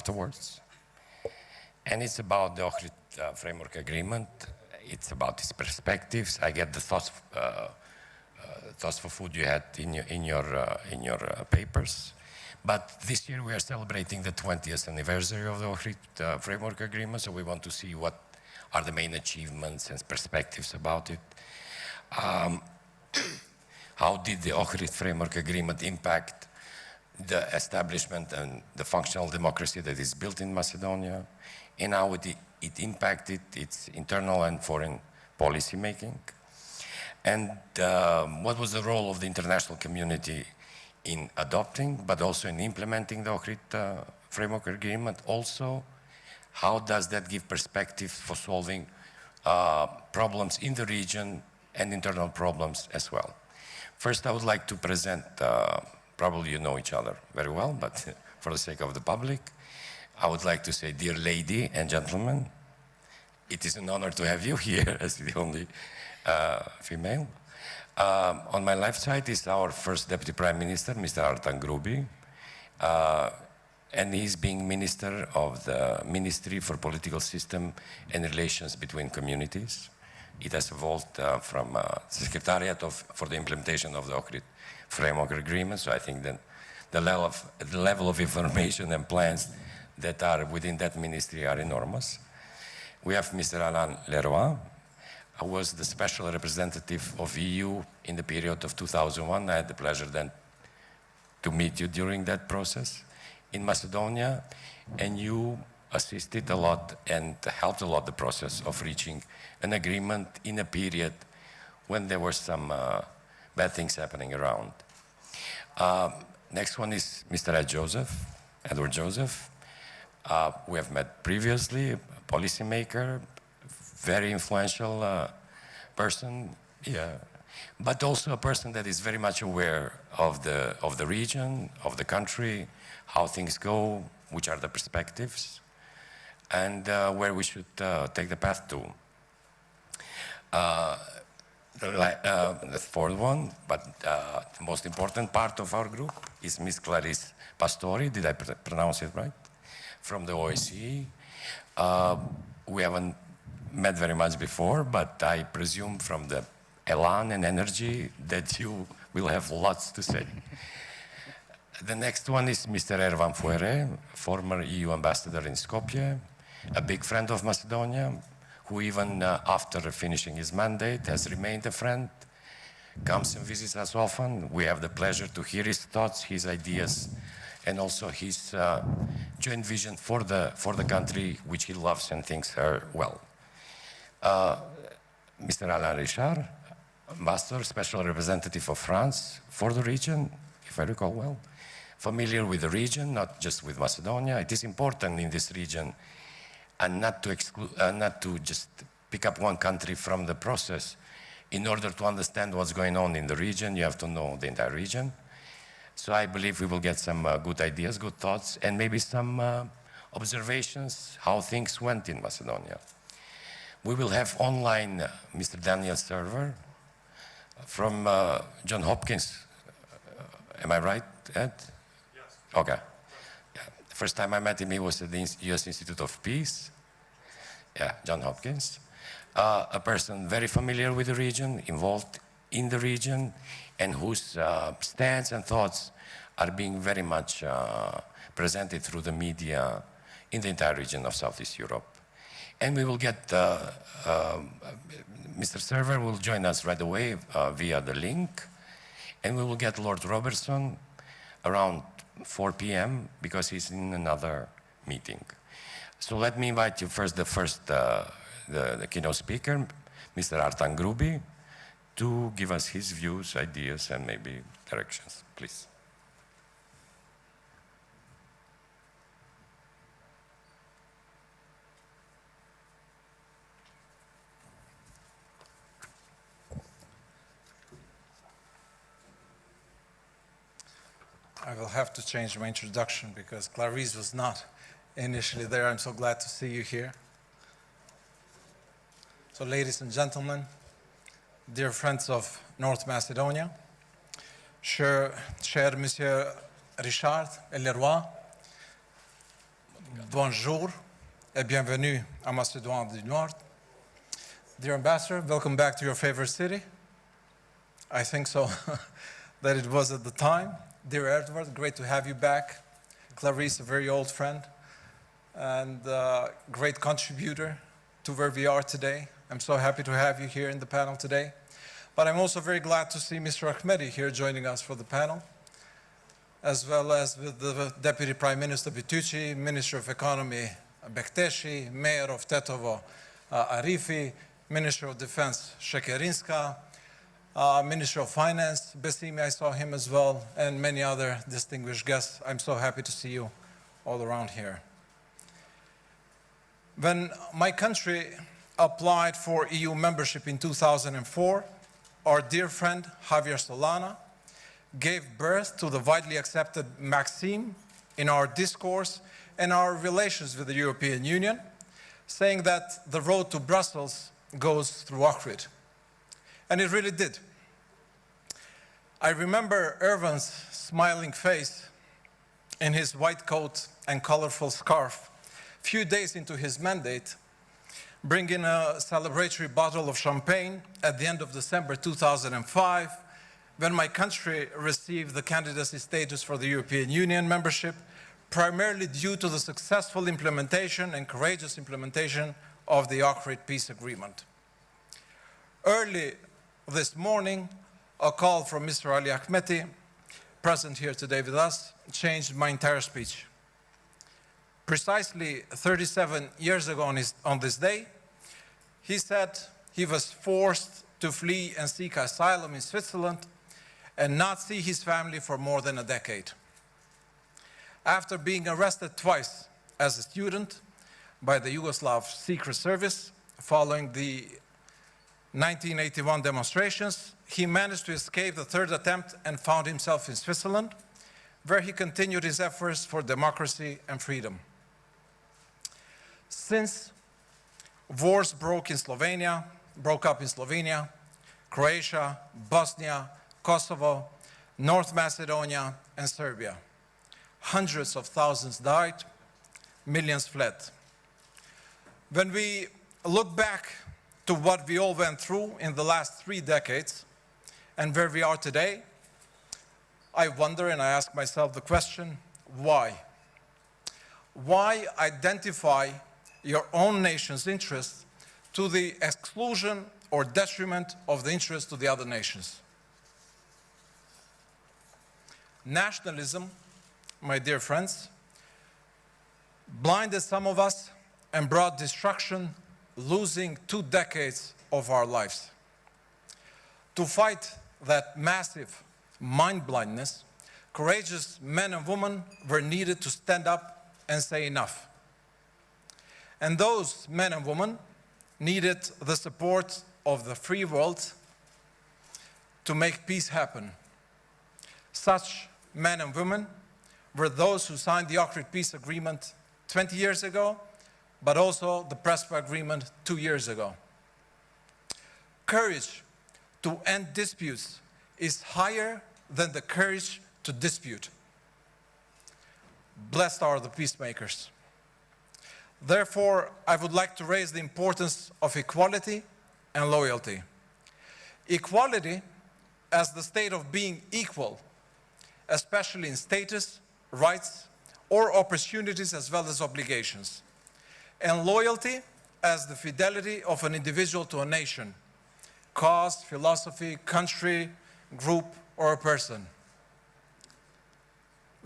afterwards. And it's about the Ohrid Framework Agreement. It's about its perspectives. I get the thoughts for food you had in your papers. But this year we are celebrating the 20th anniversary of the Ohrid Framework Agreement, so we want to see what are the main achievements and perspectives about it. How did the Ohrid Framework Agreement impact the establishment and the functional democracy that is built in Macedonia, and how it impacted its internal and foreign policy making, and what was the role of the international community in adopting, but also in implementing the Ohrid Framework Agreement. Also, how does that give perspective for solving problems in the region and internal problems as well. First, I would like to present, probably you know each other very well, but for the sake of the public, I would like to say, dear lady and gentlemen, it is an honor to have you here as the only female. On my left side is our first Deputy Prime Minister, Mr. Artan Grubi, and he's being Minister of the Ministry for Political System and Relations Between Communities. It has evolved from Secretariat for the implementation of the Ohrid Framework Agreement, so I think that the level of information and plans that are within that ministry are enormous. We have Mr. Alain Leroy, who was the special representative of EU in the period of 2001. I had the pleasure then to meet you during that process in Macedonia, and you assisted a lot and helped a lot the process of reaching an agreement in a period when there were some bad things happening around. Next one is Mr. Edward Joseph. We have met previously, a policymaker, very influential person, yeah, but also a person that is very much aware of the region, of the country, how things go, which are the perspectives, and where we should take the path to. The fourth one, but the most important part of our group is Ms. Clarice Pastori, did I pronounce it right? From the OSCE. We haven't met very much before, but I presume from the elan and energy that you will have lots to say. The next one is Mr. Ervan Fuere, former EU ambassador in Skopje, a big friend of Macedonia, who even after finishing his mandate has remained a friend, comes and visits us often. We have the pleasure to hear his thoughts, his ideas, and also his joint vision for the country, which he loves and thinks her well. Mr. Alain Richard, Ambassador, Special Representative of France for the region, if I recall well, familiar with the region, not just with Macedonia. It is important in this region and not to just pick up one country from the process. In order to understand what's going on in the region, you have to know the entire region. So I believe we will get some good ideas, good thoughts, and maybe some observations, how things went in Macedonia. We will have online Mr. Daniel Server from Johns Hopkins. Am I right, Ed? Yes. Okay. Yeah. The first time I met him, he was at the U.S. Institute of Peace. Yeah, Johns Hopkins. A person very familiar with the region, involved in the region, and whose stance and thoughts are being very much presented through the media in the entire region of Southeast Europe. And we will get, Mr. Server will join us right away via the link, and we will get Lord Robertson around 4 p.m. because he's in another meeting. So let me invite you first, the keynote speaker, Mr. Artan Grubi, to give us his views, ideas, and maybe directions, please. I will have to change my introduction because Clarice was not initially there. I'm so glad to see you here. So ladies and gentlemen, dear friends of North Macedonia, cher Monsieur Richard et Leroy, bonjour et bienvenue à Macédoine du Nord. Dear Ambassador, welcome back to your favorite city. I think so, that it was at the time. Dear Edward, great to have you back. Clarice, a very old friend and great contributor to where we are today. I'm so happy to have you here in the panel today. But I'm also very glad to see Mr. Ahmedi here joining us for the panel, as well as with the Deputy Prime Minister Bituci, Minister of Economy Bekteshi, Mayor of Tetovo Arifi, Minister of Defense Shekerinska, Minister of Finance Besimi, I saw him as well, and many other distinguished guests. I'm so happy to see you all around here. When my country applied for EU membership in 2004, our dear friend Javier Solana gave birth to the widely accepted maxim in our discourse and our relations with the European Union, saying that the road to Brussels goes through Ohrid. And it really did. I remember Ervan's smiling face in his white coat and colorful scarf, few days into his mandate, bringing a celebratory bottle of champagne at the end of December 2005, when my country received the candidacy status for the European Union membership, primarily due to the successful implementation and courageous implementation of the Ohrid Peace Agreement. Early this morning, a call from Mr. Ali Ahmeti, present here today with us, changed my entire speech. Precisely 37 years ago on this day, he said he was forced to flee and seek asylum in Switzerland and not see his family for more than a decade. After being arrested twice as a student by the Yugoslav Secret Service following the 1981 demonstrations, he managed to escape the third attempt and found himself in Switzerland, where he continued his efforts for democracy and freedom. Since wars broke up in Slovenia, Croatia, Bosnia, Kosovo, North Macedonia, and Serbia, hundreds of thousands died, millions fled. When we look back to what we all went through in the last 3 decades and where we are today, I wonder and I ask myself the question, why? Why identify your own nation's interests to the exclusion or detriment of the interests of the other nations? Nationalism my dear friends, blinded some of us and brought destruction, losing 2 decades of our lives. To fight that massive mind blindness, courageous men and women were needed to stand up and say enough. And those men and women needed the support of the free world to make peace happen. Such men and women were those who signed the Ohrid Peace Agreement 20 years ago, but also the Prespa Agreement 2 years ago. Courage to end disputes is higher than the courage to dispute. Blessed are the peacemakers. Therefore, I would like to raise the importance of equality and loyalty. Equality as the state of being equal, especially in status, rights, or opportunities as well as obligations. And loyalty as the fidelity of an individual to a nation, cause, philosophy, country, group, or a person.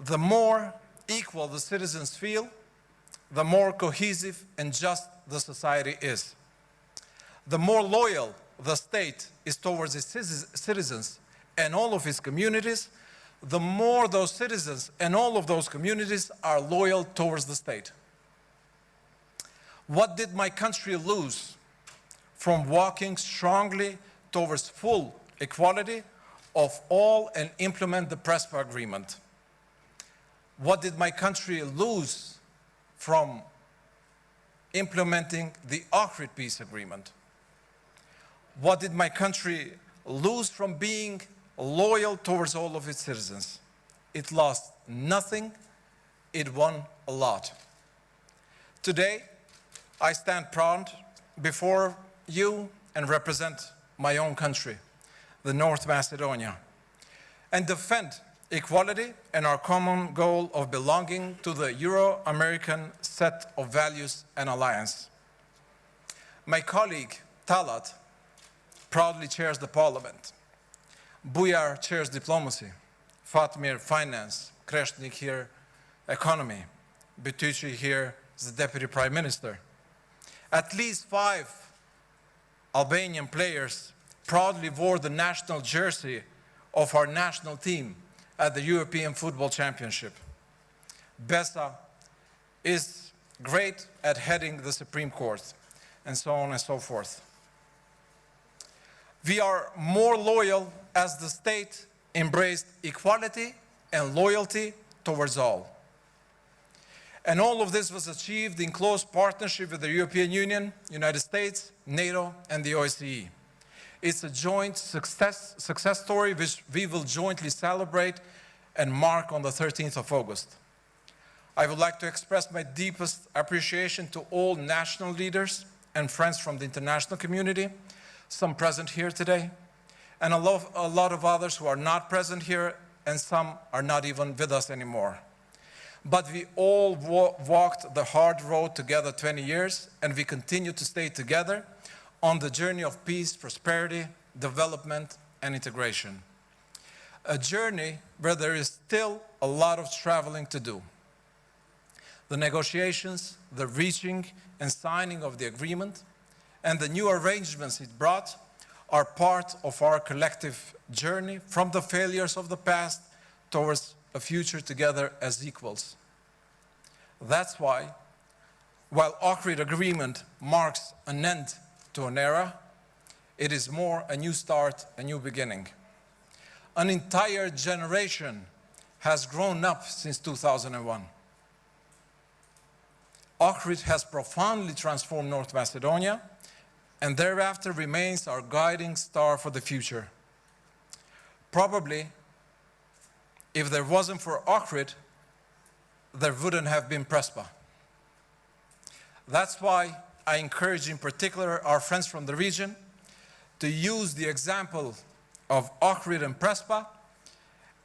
The more equal the citizens feel, the more cohesive and just the society is. The more loyal the state is towards its citizens and all of its communities, the more those citizens and all of those communities are loyal towards the state. What did my country lose from walking strongly towards full equality of all and implement the Prespa Agreement? What did my country lose from implementing the Ohrid Peace Agreement? What did my country lose from being loyal towards all of its citizens? It lost nothing, it won a lot. Today, I stand proud before you and represent my own country, the North Macedonia, and defend equality and our common goal of belonging to the Euro-American set of values and alliance. My colleague, Talat, proudly chairs the parliament. Bujar chairs diplomacy, Fatmir finance, Kreshnik here economy, Betucci here is the deputy prime minister. At least 5 Albanian players proudly wore the national jersey of our national team at the European Football Championship. Besa is great at heading the Supreme Court, and so on and so forth. We are more loyal as the state embraced equality and loyalty towards all. And all of this was achieved in close partnership with the European Union, United States, NATO, and the OSCE. It's a joint success story which we will jointly celebrate and mark on the 13th of August. I would like to express my deepest appreciation to all national leaders and friends from the international community, some present here today, and a lot of others who are not present here, and some are not even with us anymore. But we all walked the hard road together 20 years, and we continue to stay together on the journey of peace, prosperity, development, and integration. A journey where there is still a lot of traveling to do. The negotiations, the reaching and signing of the agreement, and the new arrangements it brought are part of our collective journey from the failures of the past towards a future together as equals. That's why, while Ohrid Agreement marks an end to an era, it is more a new start, a new beginning. An entire generation has grown up since 2001. Ohrid has profoundly transformed North Macedonia, and thereafter remains our guiding star for the future. Probably, if there wasn't for Ohrid, there wouldn't have been Prespa. That's why I encourage in particular our friends from the region to use the example of Ohrid and Prespa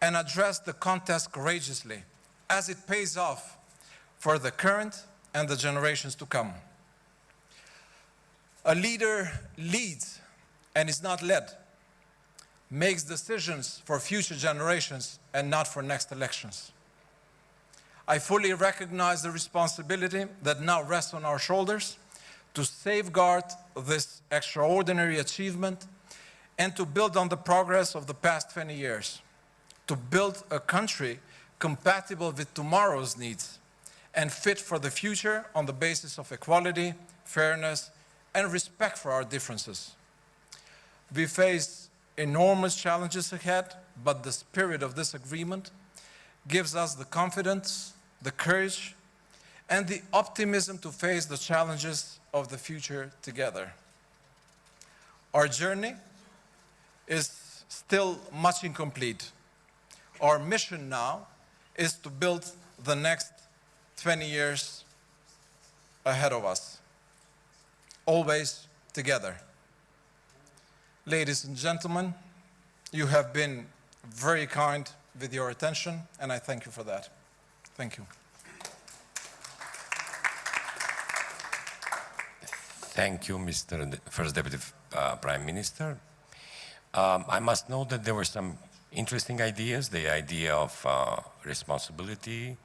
and address the contest courageously, as it pays off for the current and the generations to come. A leader leads and is not led, makes decisions for future generations and not for next elections. I fully recognize the responsibility that now rests on our shoulders to safeguard this extraordinary achievement and to build on the progress of the past 20 years, to build a country compatible with tomorrow's needs and fit for the future on the basis of equality, fairness, and respect for our differences. We face enormous challenges ahead, but the spirit of this agreement gives us the confidence, the courage, and the optimism to face the challenges of the future together. Our journey is still much incomplete. Our mission now is to build the next 20 years ahead of us, always together. Ladies and gentlemen, you have been very kind with your attention, and I thank you for that. Thank you. Thank you, Mr. First Deputy Prime Minister. I must note that there were some interesting ideas, the idea of responsibility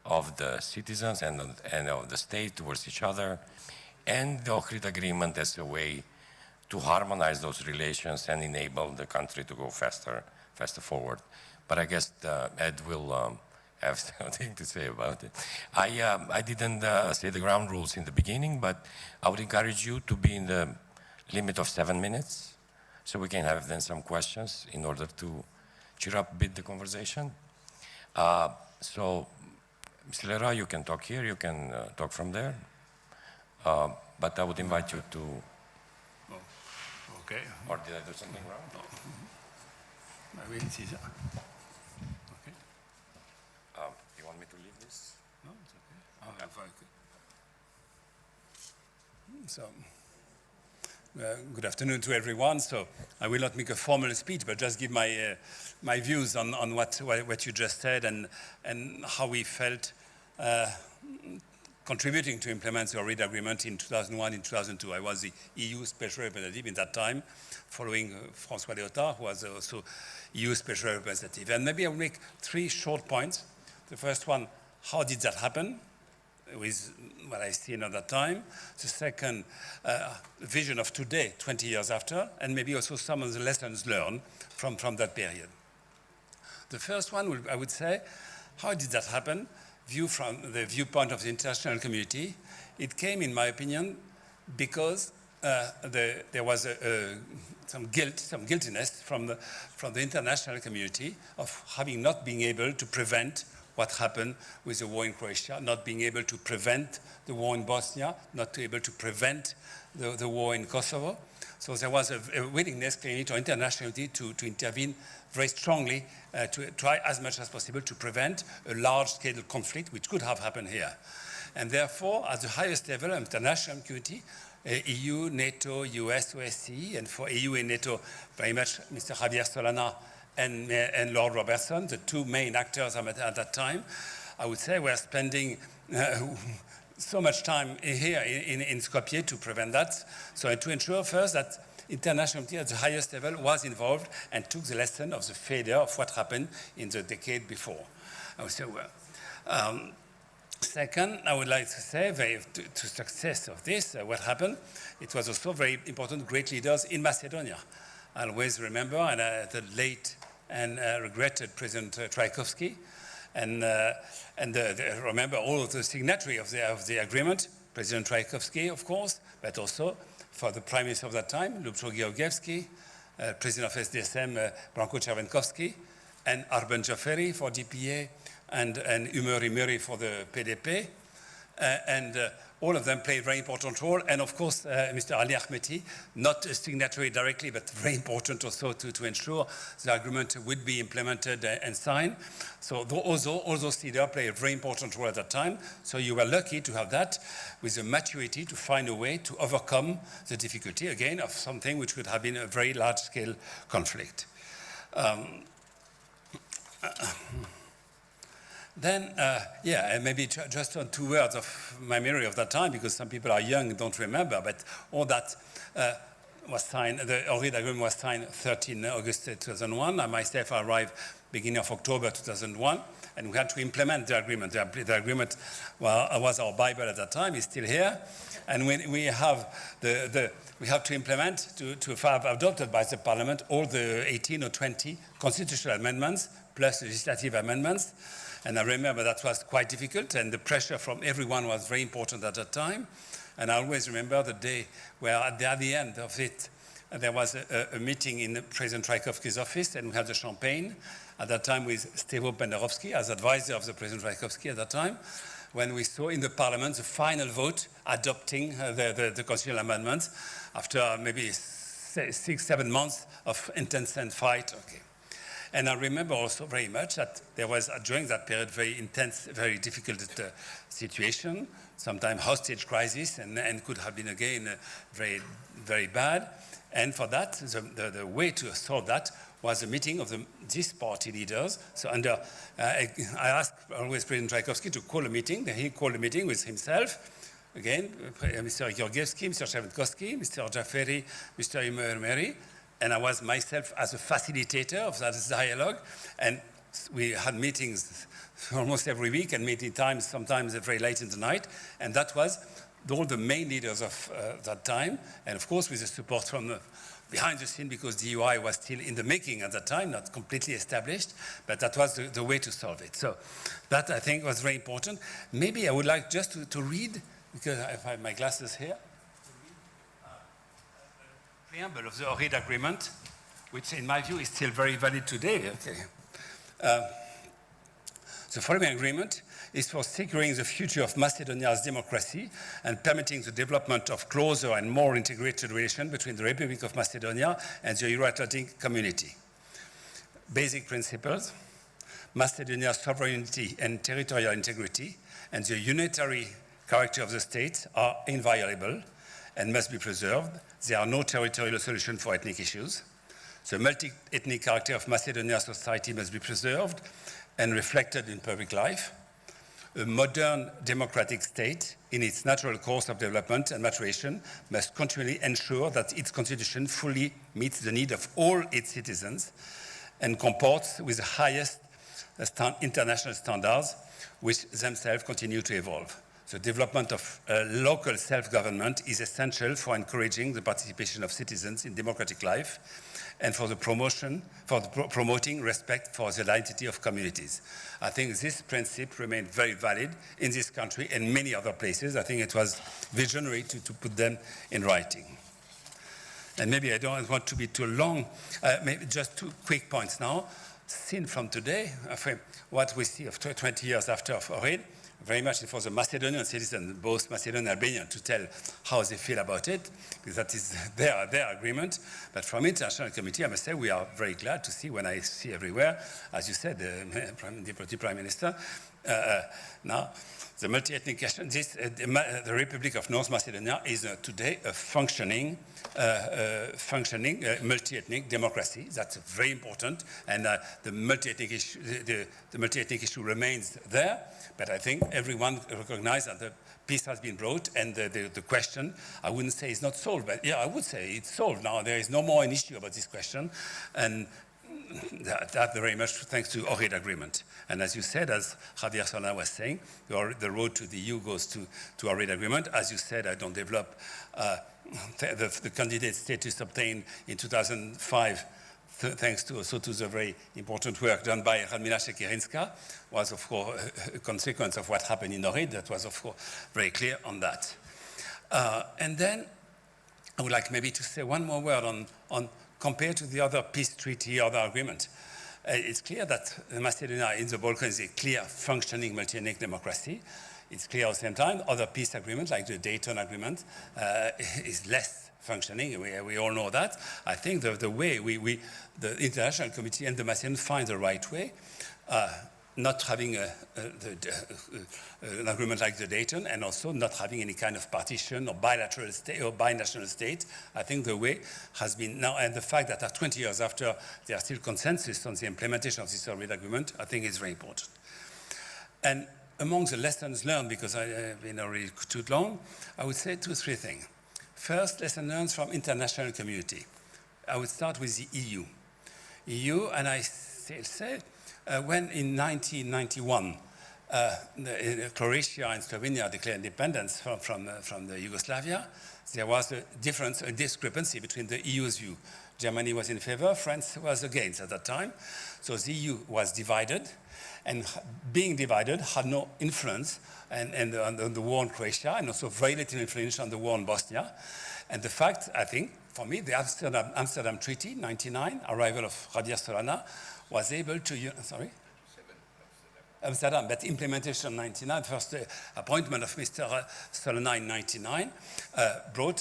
of the citizens and of the state towards each other, and the Ohrid Agreement as a way to harmonize those relations and enable the country to go faster forward. But I guess Ed will have something to say about it. I didn't say the ground rules in the beginning, but I would encourage you to be in the limit of 7 minutes, so we can have then some questions in order to cheer up a bit the conversation. So, Mr. Lera, you can talk here, you can talk from there, but I would invite you to... Oh, okay. Or did I do something wrong? No. I will see that. Okay. You want me to leave this? No, it's okay. So, good afternoon to everyone. So, I will not make a formal speech, but just give my my views on what you just said and how we felt contributing to implement the Ohrid Agreement in 2001 and 2002. I was the EU Special Representative in that time, following François Léotard, who was also EU Special Representative. And maybe I will make 3 short points. The first one, how did that happen? With what I see at that time. The second, vision of today, 20 years after, and maybe also some of the lessons learned from that period. The first one, I would say, how did that happen? View from the viewpoint of the international community. It came, in my opinion, because there was some guiltiness from the international community of having not been able to prevent what happened with the war in Croatia, not being able to prevent the war in Bosnia, not able to prevent the war in Kosovo. So there was a willingness clearly to internationally to intervene very strongly to try as much as possible to prevent a large-scale conflict which could have happened here. And therefore, at the highest level of international community, EU, NATO, US, OSCE, and for EU and NATO, very much Mr. Javier Solana and Lord Robertson, the 2 main actors at that time, I would say were spending so much time here in Skopje to prevent that. So to ensure first that international community at the highest level was involved and took the lesson of the failure of what happened in the decade before. I would say, well. Second, I would like to say, to success of this, what happened, it was also very important great leaders in Macedonia. I always remember the late and regretted President Trajkovski, and remember all of the signatory of the agreement, President Trajkovski, of course, but also for the Prime Minister of that time, Lubcho Georgievski, President of SDSM, Branko Červenkovski, and Arben Jaferi for DPA, and Umeri Meri for the PDP, and all of them played a very important role. And of course, Mr. Ali Ahmeti, not a signatory directly, but very important also to ensure the agreement would be implemented and signed. So all those leaders played a very important role at that time. So you were lucky to have that with the maturity to find a way to overcome the difficulty, again, of something which would have been a very large-scale conflict. Then, and maybe just on 2 words of my memory of that time, because some people are young and don't remember, but all that was signed, the Ohrid Agreement was signed 13 August 2001. I myself arrived beginning of October 2001, and we had to implement the agreement. The agreement was our Bible at that time, it's still here, and we have we have to implement, to have adopted by the Parliament all the 18 or 20 constitutional amendments plus legislative amendments. And I remember that was quite difficult, and the pressure from everyone was very important at that time. And I always remember the day where at the end of it, there was a meeting in President Trzaskowski's office, and we had the champagne at that time with Stevo Penderovsky as advisor of the President Trzaskowski at that time, when we saw in the Parliament the final vote adopting the constitutional amendments after maybe 6-7 months of intense fight. Okay. And I remember also very much that there was, during that period, very intense, very difficult situation, sometimes hostage crisis, and could have been again very, very bad. And for that, the way to solve that was a meeting of these party leaders. So I asked always President Trzaskowski to call a meeting. Then he called a meeting with himself. Again, Mr. Georgievsky, Mr. Shevtkowski, Mr. Jaferi, Mr. Imeri, and I was myself as a facilitator of that dialogue. And we had meetings almost every week and many times, sometimes very late in the night. And that was all the main leaders of that time. And of course, with the support from behind the scene, because DUI was still in the making at that time, not completely established, but that was the way to solve it. So that, I think, was very important. Maybe I would like just to read, because I have my glasses here, preamble of the Ohrid Agreement, which in my view is still very valid today. Okay. The following agreement is for securing the future of Macedonia's democracy and permitting the development of closer and more integrated relations between the Republic of Macedonia and the Euro-Atlantic community. Basic principles: Macedonia's sovereignty and territorial integrity and the unitary character of the state are inviolable and must be preserved. There are no territorial solutions for ethnic issues. The multi-ethnic character of Macedonia's society must be preserved and reflected in public life. A modern democratic state, in its natural course of development and maturation, must continually ensure that its constitution fully meets the need of all its citizens and comports with the highest international standards, which themselves continue to evolve. The development of local self-government is essential for encouraging the participation of citizens in democratic life and for promoting respect for the identity of communities. I think this principle remained very valid in this country and many other places. I think it was visionary to put them in writing. And maybe I don't want to be too long, maybe just 2 quick points now. Seen from today, what we see of 20 years after Ohrid, very much for the Macedonian citizens, both Macedonian and Albanian, to tell how they feel about it, because that is their agreement. But from international committee, I must say we are very glad to see, when I see everywhere, as you said, the Deputy Prime Minister, now the multi-ethnic question, the Republic of North Macedonia is today a functioning multi-ethnic democracy. That's very important, and the multi-ethnic issue remains there. But I think everyone recognizes that the peace has been brought, and the question, I wouldn't say it's not solved, but yeah, I would say it's solved now. There is no more an issue about this question, and that very much thanks to Ohrid Agreement. And as you said, as Javier Solana was saying, the road to the EU goes to Ohrid Agreement. As you said, I don't develop the candidate status obtained in 2005, thanks to also to the very important work done by Radmila Šekirinska, was of course a consequence of what happened in Ohrid. That was of course very clear on that. And then I would like maybe to say one more word on compared to the other peace treaty, other agreement. It's clear that Macedonia in the Balkans is a clear functioning multi-ethnic democracy. It's clear at the same time other peace agreements like the Dayton Agreement is less functioning. We all know that. I think the way the international committee and the Macedonians find the right way, not having an agreement like the Dayton, and also not having any kind of partition or bilateral state or binational state. I think the way has been now, and the fact that 20 years after there are still consensus on the implementation of this Ohrid Agreement, I think is very important. And among the lessons learned, because I have been already too long, I would say 2 or 3 things. First, lesson learned from international community. I would start with the EU. EU, and I still say, When in 1991, Croatia and Slovenia declared independence from the Yugoslavia, there was a difference, a discrepancy between the EU's view. Germany was in favor, France was against at that time. So the EU was divided, and being divided had no influence on the war in Croatia, and also very little influence on the war in Bosnia. And the fact, I think, for me, the Amsterdam Treaty, 99, arrival of Javier Solana, was able to, Amsterdam, but implementation 99, first appointment of Mr. Solana in 99,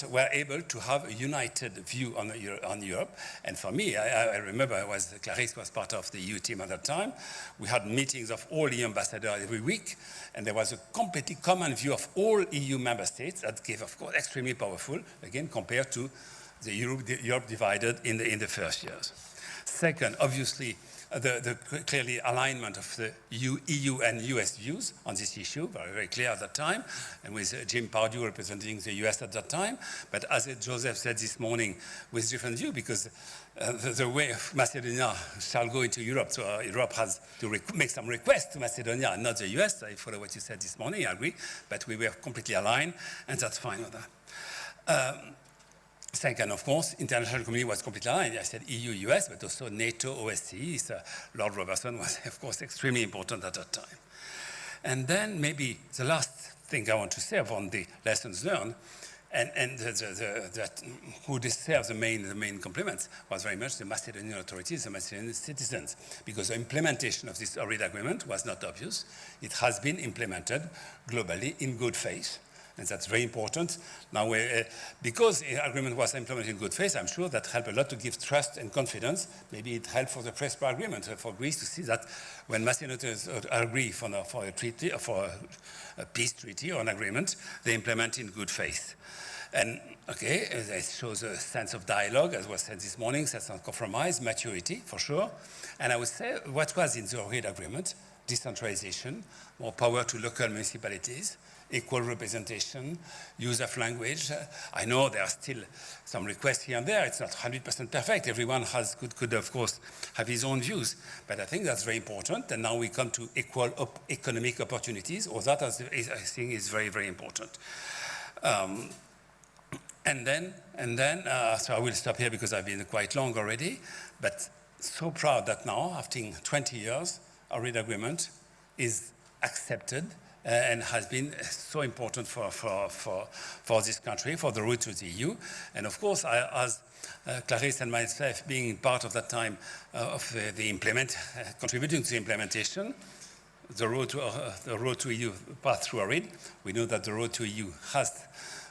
were able to have a united view on Europe. And for me, I remember Clarisse was part of the EU team at that time. We had meetings of all EU ambassadors every week, and there was a completely common view of all EU member states that gave, of course, extremely powerful, again, compared to the Europe divided in the first years. Second, obviously, the clearly alignment of the EU and US views on this issue, very, very clear at that time, and with Jim Pardue representing the US at that time. But as Joseph said this morning, with different view, because the way of Macedonia shall go into Europe, so Europe has to make some requests to Macedonia and not the US. I follow what you said this morning, I agree, but we were completely aligned, and that's fine with that. Second, of course, international community was completely aligned. I said EU, US, but also NATO, OSCE. Lord Robertson was, of course, extremely important at that time. And then maybe the last thing I want to say upon the lessons learned, and that who deserves the main compliments was very much the Macedonian authorities, the Macedonian citizens, because the implementation of this Ohrid Agreement was not obvious. It has been implemented globally in good faith. And that's very important. Now, because the agreement was implemented in good faith, I'm sure that helped a lot to give trust and confidence. Maybe it helped for the Prespa agreement for Greece to see that when Macedonians agree for a treaty, for a peace treaty or an agreement, they implement in good faith. And okay, it shows a sense of dialogue, as was said this morning, sense of compromise, maturity, for sure. And I would say what was in the Ohrid Agreement: decentralization, more power to local municipalities, equal representation, use of language. I know there are still some requests here and there. It's not 100% perfect. Everyone could, of course, have his own views. But I think that's very important. And now we come to equal economic opportunities. All that, I think, is very, very important. And then, so I will stop here because I've been quite long already. But so proud that now, after 20 years, our Ohrid Agreement is accepted and has been so important for this country, for the route to the EU. And of course, as Clarisse and myself being part of that time of contributing to the implementation, the road to EU path through Ohrid, we know that the road to EU has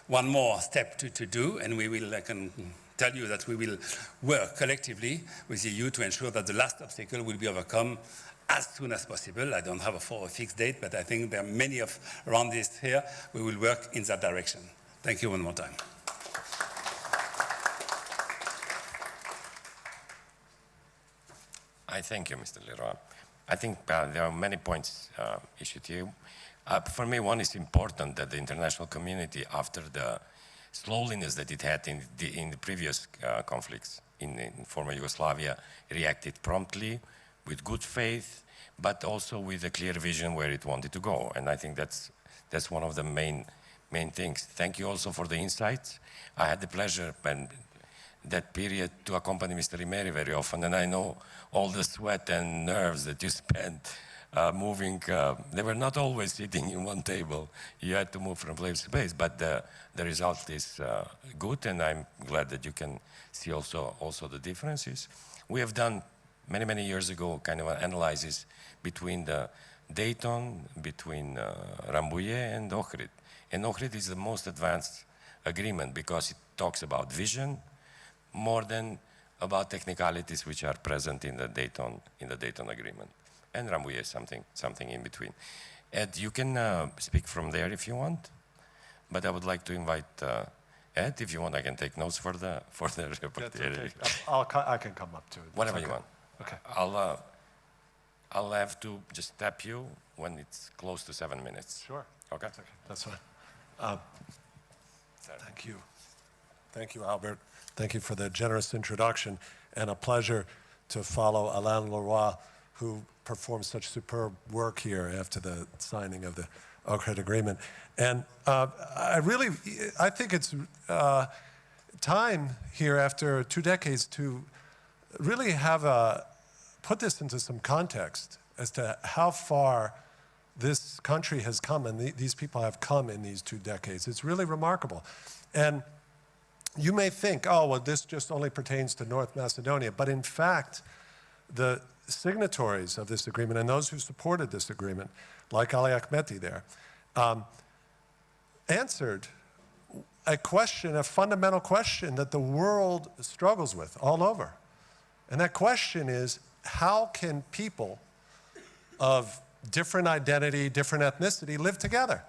one more step to do, and we will, I can tell you that we will work collectively with the EU to ensure that the last obstacle will be overcome as soon as possible. I don't have a fixed date, but I think there are many around this here. We will work in that direction. Thank you one more time. I thank you, Mr. Leroy. I think there are many points issued here. For me, one is important that the international community, after the slowness that it had in the previous conflicts in former Yugoslavia, reacted promptly, with good faith, but also with a clear vision where it wanted to go. And I think that's one of the main things. Thank you also for the insights. I had the pleasure in that period to accompany Mr. Imeri very often, and I know all the sweat and nerves that you spent moving. They were not always sitting in one table. You had to move from place to place, but the result is good, and I'm glad that you can see also the differences. We have done many years ago kind of an analysis between the Dayton, between Rambouillet and Ohrid. And Ohrid is the most advanced agreement because it talks about vision more than about technicalities which are present in the Dayton agreement. And Rambouillet is something in between. Ed, you can speak from there if you want, but I would like to invite Ed, if you want. I can take notes for the report. Okay. I can come up to it. Whatever you want. Okay. I'll have to just tap you when it's close to 7 minutes. Sure. Okay. That's fine. Thank you. Thank you, Albert. Thank you for the generous introduction, and a pleasure to follow Alain Leroy, who performed such superb work here after the signing of the Ohrid Agreement. And I think it's time here after 2 decades to really put this into some context as to how far this country has come and these people have come in these 2 decades. It's really remarkable. And you may think, oh, well, this just only pertains to North Macedonia. But in fact, the signatories of this agreement and those who supported this agreement, like Ali Ahmeti there, answered a question, a fundamental question that the world struggles with all over. And that question is, how can people of different identity, different ethnicity live together?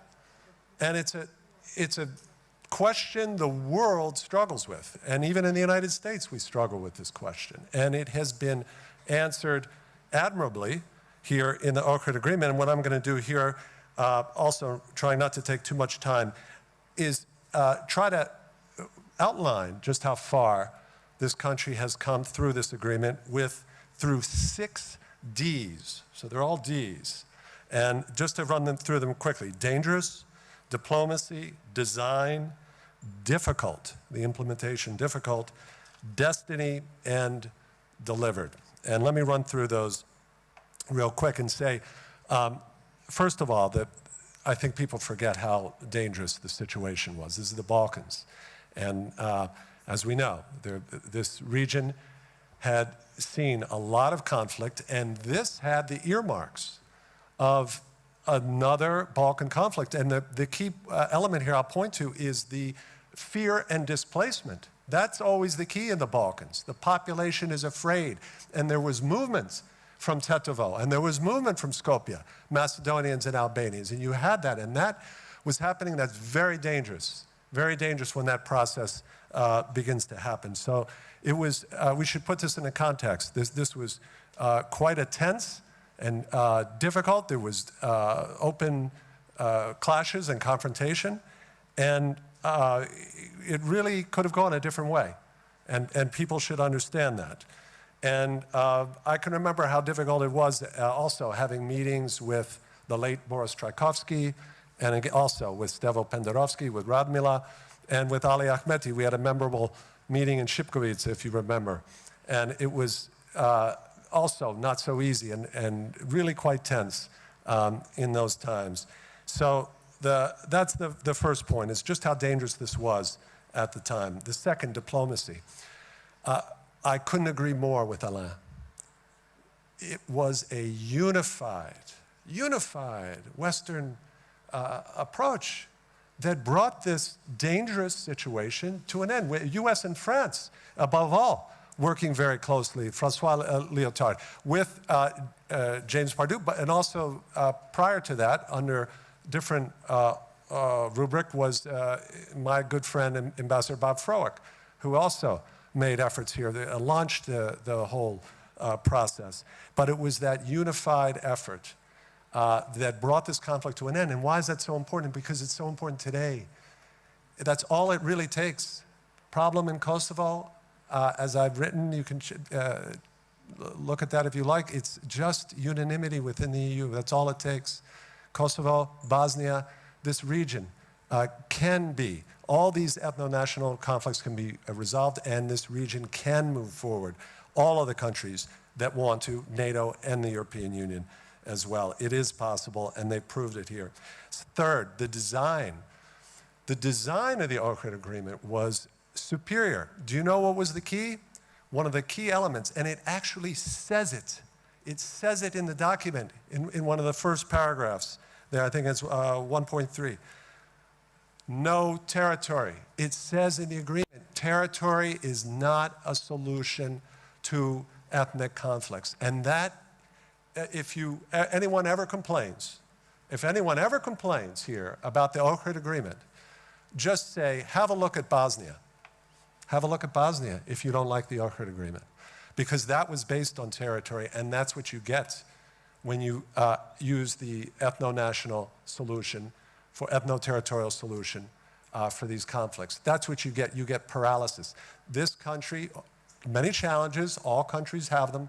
And it's a question the world struggles with. And even in the United States, we struggle with this question. And it has been answered admirably here in the Ohrid Agreement. And what I'm going to do here, also trying not to take too much time, is try to outline just how far this country has come through this agreement through 6 Ds. So they're all Ds. And just to run through them quickly: dangerous, diplomacy, design, difficult, the implementation difficult, destiny, and delivered. And let me run through those real quick and say, first of all, that I think people forget how dangerous the situation was. This is the Balkans. And as we know, this region had seen a lot of conflict, and this had the earmarks of another Balkan conflict. And the key element here I'll point to is the fear and displacement. That's always the key in the Balkans. The population is afraid. And there was movements from Tetovo, and there was movement from Skopje, Macedonians and Albanians, and you had that, and that was happening. That's very dangerous when that process begins to happen. So it was, we should put this in a context. This was quite a tense and difficult. There was open clashes and confrontation, and it really could have gone a different way, and people should understand that. And I can remember how difficult it was also having meetings with the late Boris Tchaikovsky, and also with Stevo Penderovsky, with Radmila, and with Ali Ahmeti. We had a memorable meeting in Šipkovice, if you remember. And it was also not so easy and really quite tense in those times. So that's the first point, is just how dangerous this was at the time. The second, diplomacy. I couldn't agree more with Alain. It was a unified Western approach that brought this dangerous situation to an end. US and France, above all, working very closely, Francois Lyotard, with James Pardue, and also prior to that, under different rubric, was my good friend, Ambassador Bob Froelich, who also made efforts here that launched the whole process. But it was that unified effort that brought this conflict to an end. And why is that so important? Because it's so important today. That's all it really takes. Problem in Kosovo, as I've written, you can look at that if you like. It's just unanimity within the EU. That's all it takes. Kosovo, Bosnia, this region can be, all these ethno-national conflicts can be resolved, and this region can move forward. All of the countries that want to, NATO and the European Union as well. It is possible, and they proved it here. Third, the design. The design of the Ohrid Agreement was superior. Do you know what was the key? One of the key elements, and it actually says it. It says it in the document, in one of the first paragraphs there. I think it's 1.3. No territory. It says in the agreement, territory is not a solution to ethnic conflicts. And that, if anyone ever complains here about the Ohrid Agreement, just say, have a look at Bosnia. Have a look at Bosnia if you don't like the Ohrid Agreement. Because that was based on territory, and that's what you get when you use the ethno-national solution, for ethno-territorial solution for these conflicts. That's what you get. You get paralysis. This country, many challenges, all countries have them.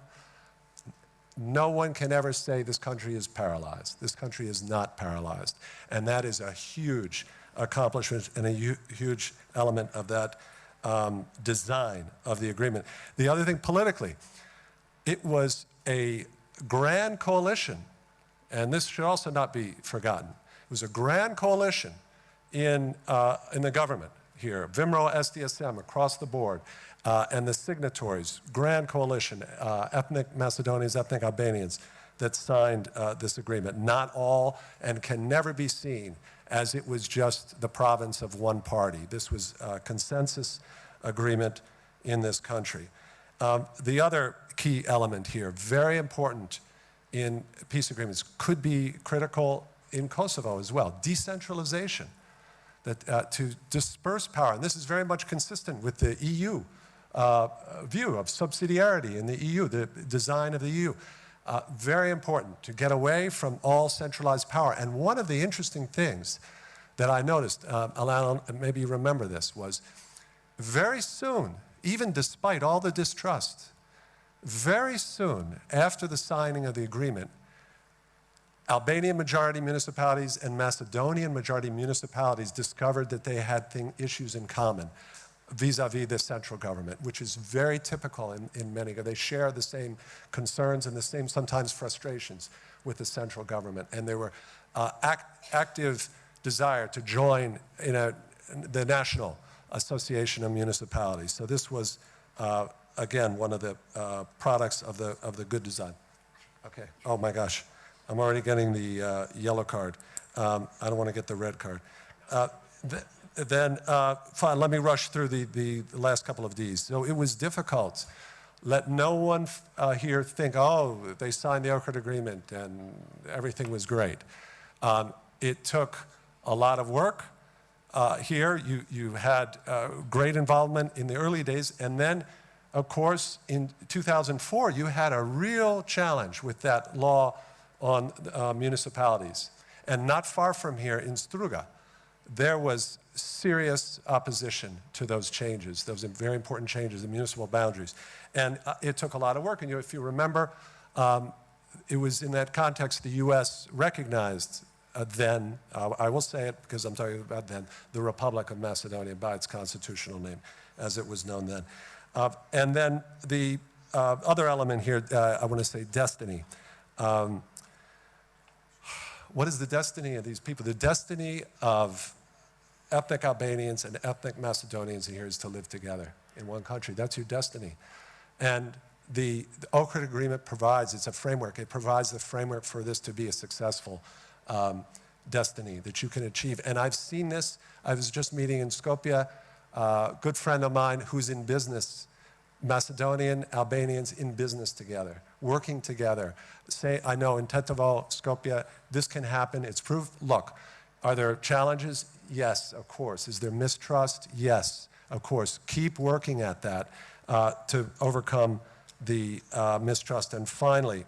no one can ever say this country is paralyzed. This country is not paralyzed. And that is a huge accomplishment and a huge element of that design of the agreement. The other thing politically, it was a grand coalition, and this should also not be forgotten. It was a grand coalition in the government here, VIMRO, SDSM, across the board, and the signatories, grand coalition, ethnic Macedonians, ethnic Albanians, that signed this agreement. Not all, and can never be seen as it was just the province of one party. This was a consensus agreement in this country. The other key element here, very important in peace agreements, could be critical in Kosovo as well, decentralization, that to disperse power. And this is very much consistent with the EU view of subsidiarity in the EU, the design of the EU. Very important to get away from all centralized power. And one of the interesting things that I noticed, Alain, maybe you remember this, was very soon, even despite all the distrust, very soon after the signing of the agreement, Albanian majority municipalities and Macedonian majority municipalities discovered that they had issues in common vis-a-vis the central government, which is very typical in many. They share the same concerns and the same sometimes frustrations with the central government. And there were active desire to join in the National Association of Municipalities. So this was, again, one of the products of the good design. Okay, oh my gosh. I'm already getting the yellow card. I don't want to get the red card. Fine, let me rush through the last couple of Ds. So it was difficult. Let no one here think, oh, they signed the Ohrid Agreement and everything was great. It took a lot of work. Here, you had great involvement in the early days, and then, of course, in 2004, you had a real challenge with that law on municipalities. And not far from here in Struga, there was serious opposition to those changes, those very important changes in municipal boundaries. And it took a lot of work. And if you remember, it was in that context the US recognized then, I will say it because I'm talking about then, the Republic of Macedonia by its constitutional name, as it was known then. And then the other element here, I want to say destiny. What is the destiny of these people? The destiny of ethnic Albanians and ethnic Macedonians here is to live together in one country. That's your destiny. And the Ohrid Agreement provides, it's a framework, it provides the framework for this to be a successful destiny that you can achieve. And I've seen this. I was just meeting in Skopje, a good friend of mine who's in business, Macedonian, Albanians in business together, working together. Say, I know in Tetovo, Skopje, this can happen, it's proof. Look, are there challenges? Yes, of course. Is there mistrust? Yes, of course. Keep working at that to overcome the mistrust. And finally,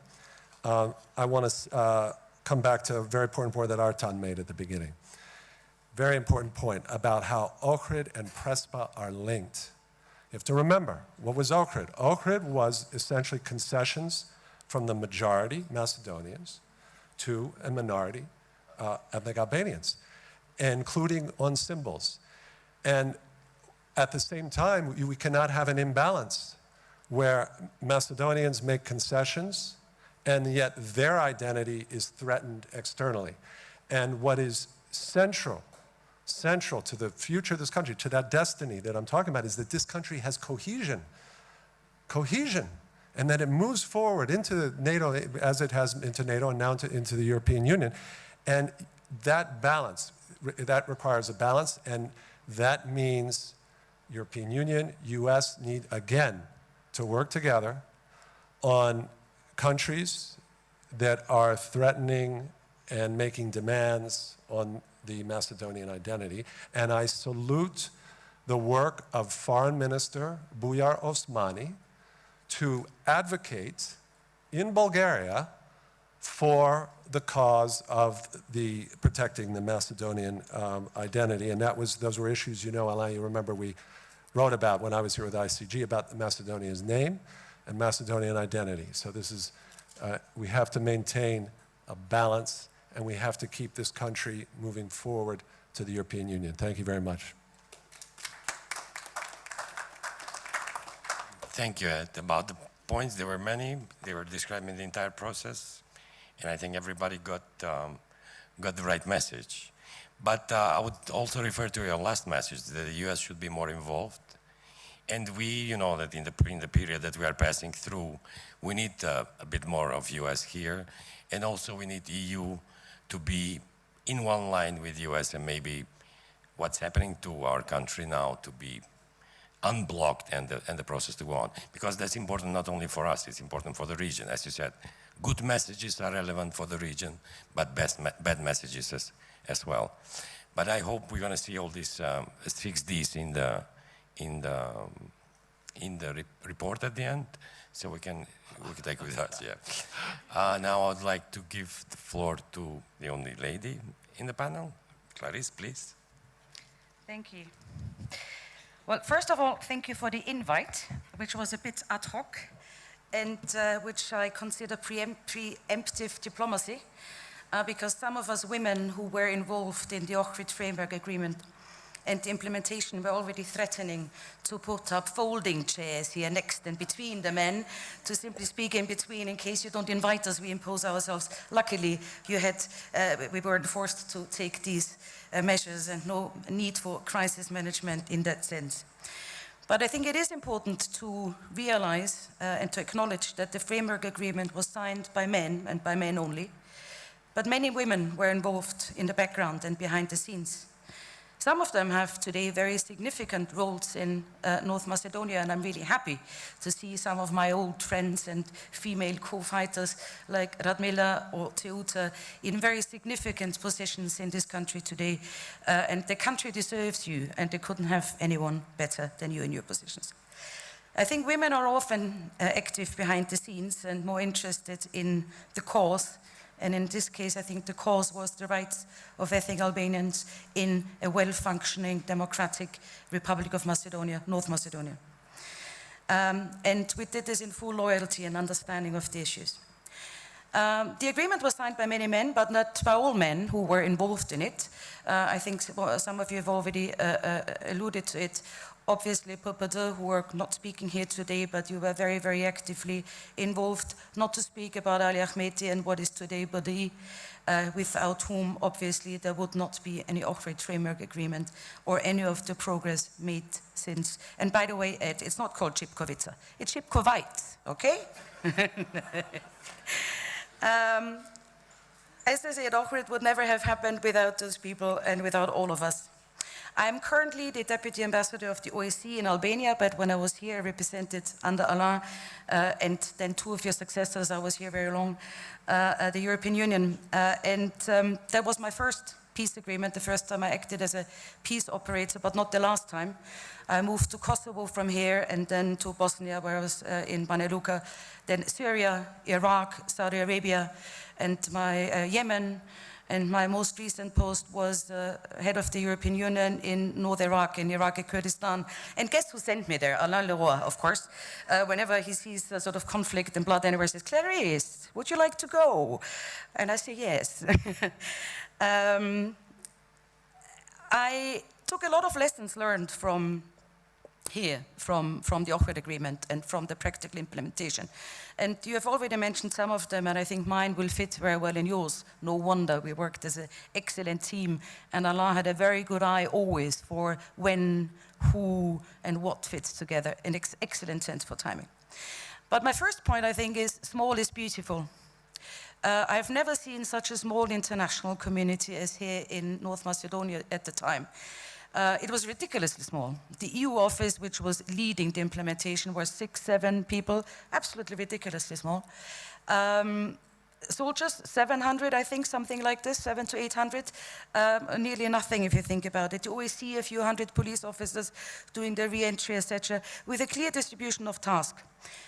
I want to come back to a very important point that Artan made at the beginning. Very important point about how Ohrid and Prespa are linked. You have to remember, what was Ohrid? Ohrid was essentially concessions from the majority Macedonians to a minority ethnic Albanians, including on symbols. And at the same time, we cannot have an imbalance where Macedonians make concessions and yet their identity is threatened externally. And what is central to the future of this country, to that destiny that I'm talking about, is that this country has cohesion, and that it moves forward into NATO, as it has into NATO and now into the European Union. And that balance, that requires a balance, and that means European Union, US need, again, to work together on countries that are threatening and making demands on the Macedonian identity. And I salute the work of Foreign Minister Bujar Osmani to advocate in Bulgaria for the cause of protecting the Macedonian identity. And those were issues, you know, Alain, you remember we wrote about when I was here with ICG about Macedonia's name and Macedonian identity. So this is We have to maintain a balance, and we have to keep this country moving forward to the European Union. Thank you very much. Thank you, Ed. About the points, there were many. They were describing the entire process, and I think everybody got the right message. But I would also refer to your last message, that the U.S. should be more involved. And we, you know, that in the period that we are passing through, we need a bit more of U.S. here, and also we need EU to be in one line with U.S. and maybe what's happening to our country now to be unblocked and the process to go on. Because that's important not only for us, it's important for the region. As you said, good messages are relevant for the region, but bad messages as well. But I hope we're going to see all these 6 Ds in the report at the end, so we can take with us, yeah. Now I'd like to give the floor to the only lady in the panel. Clarice, please. Thank you. Well, first of all, thank you for the invite, which was a bit ad hoc, and which I consider preemptive diplomacy, because some of us women who were involved in the Ohrid Framework Agreement and the implementation were already threatening to put up folding chairs here next and between the men to simply speak in between. In case you don't invite us, we impose ourselves. Luckily, we weren't forced to take these measures, and no need for crisis management in that sense. But I think it is important to realize and to acknowledge that the framework agreement was signed by men and by men only, but many women were involved in the background and behind the scenes. Some of them have today very significant roles in North Macedonia, and I'm really happy to see some of my old friends and female co-fighters like Radmila or Teuta in very significant positions in this country today. And the country deserves you, and they couldn't have anyone better than you in your positions. I think women are often active behind the scenes and more interested in the cause. And in this case, I think the cause was the rights of ethnic Albanians in a well-functioning democratic Republic of Macedonia, North Macedonia. And we did this in full loyalty and understanding of the issues. The agreement was signed by many men, but not by all men who were involved in it. I think some of you have already alluded to it. Obviously, Popade, who are not speaking here today, but you were very, very actively involved, not to speak about Ali Ahmeti and what is today Badi, without whom, obviously, there would not be any Ohrid Framework Agreement or any of the progress made since. And by the way, Ed, it's not called Chipkovica, it's Chipkovite, okay? As I said, Ohrid would never have happened without those people and without all of us. I am currently the Deputy Ambassador of the OSCE in Albania, but when I was here, I represented under Alain, and then 2 of your successors, I was here very long, the European Union. That was my first peace agreement, the first time I acted as a peace operator, but not the last time. I moved to Kosovo from here, and then to Bosnia, where I was in Banja Luka, then Syria, Iraq, Saudi Arabia, and my Yemen. And my most recent post was head of the European Union in North Iraq, in Iraqi Kurdistan. And guess who sent me there? Alain Leroy, of course. Whenever he sees a sort of conflict and blood anywhere, he says, Clarice, would you like to go? And I say, yes. I took a lot of lessons learned from here, from the Ohrid Agreement and from the practical implementation. And you have already mentioned some of them, and I think mine will fit very well in yours. No wonder, we worked as an excellent team, and Alain had a very good eye always for when, who, and what fits together, an excellent sense for timing. But my first point, I think, is small is beautiful. I've never seen such a small international community as here in North Macedonia at the time. It was ridiculously small. The EU office, which was leading the implementation, was 6, 7 people, absolutely ridiculously small. Soldiers, 700, I think, something like this, 700 to 800. Nearly nothing if you think about it. You always see a few hundred police officers doing the re-entry, etc., with a clear distribution of task.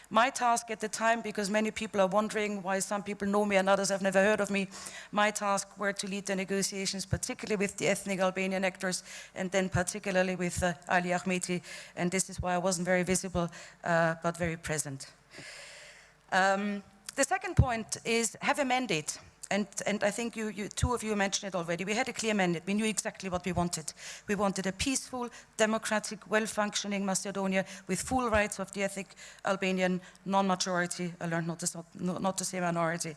My task at the time, because many people are wondering why some people know me and others have never heard of me, my task were to lead the negotiations, particularly with the ethnic Albanian actors, and then particularly with Ali Ahmeti, and this is why I wasn't very visible, but very present. The second point is have a mandate. And I think two of you mentioned it already. We had a clear mandate. We knew exactly what we wanted. We wanted a peaceful, democratic, well-functioning Macedonia with full rights of the ethnic Albanian non-majority. I learned not to say minority.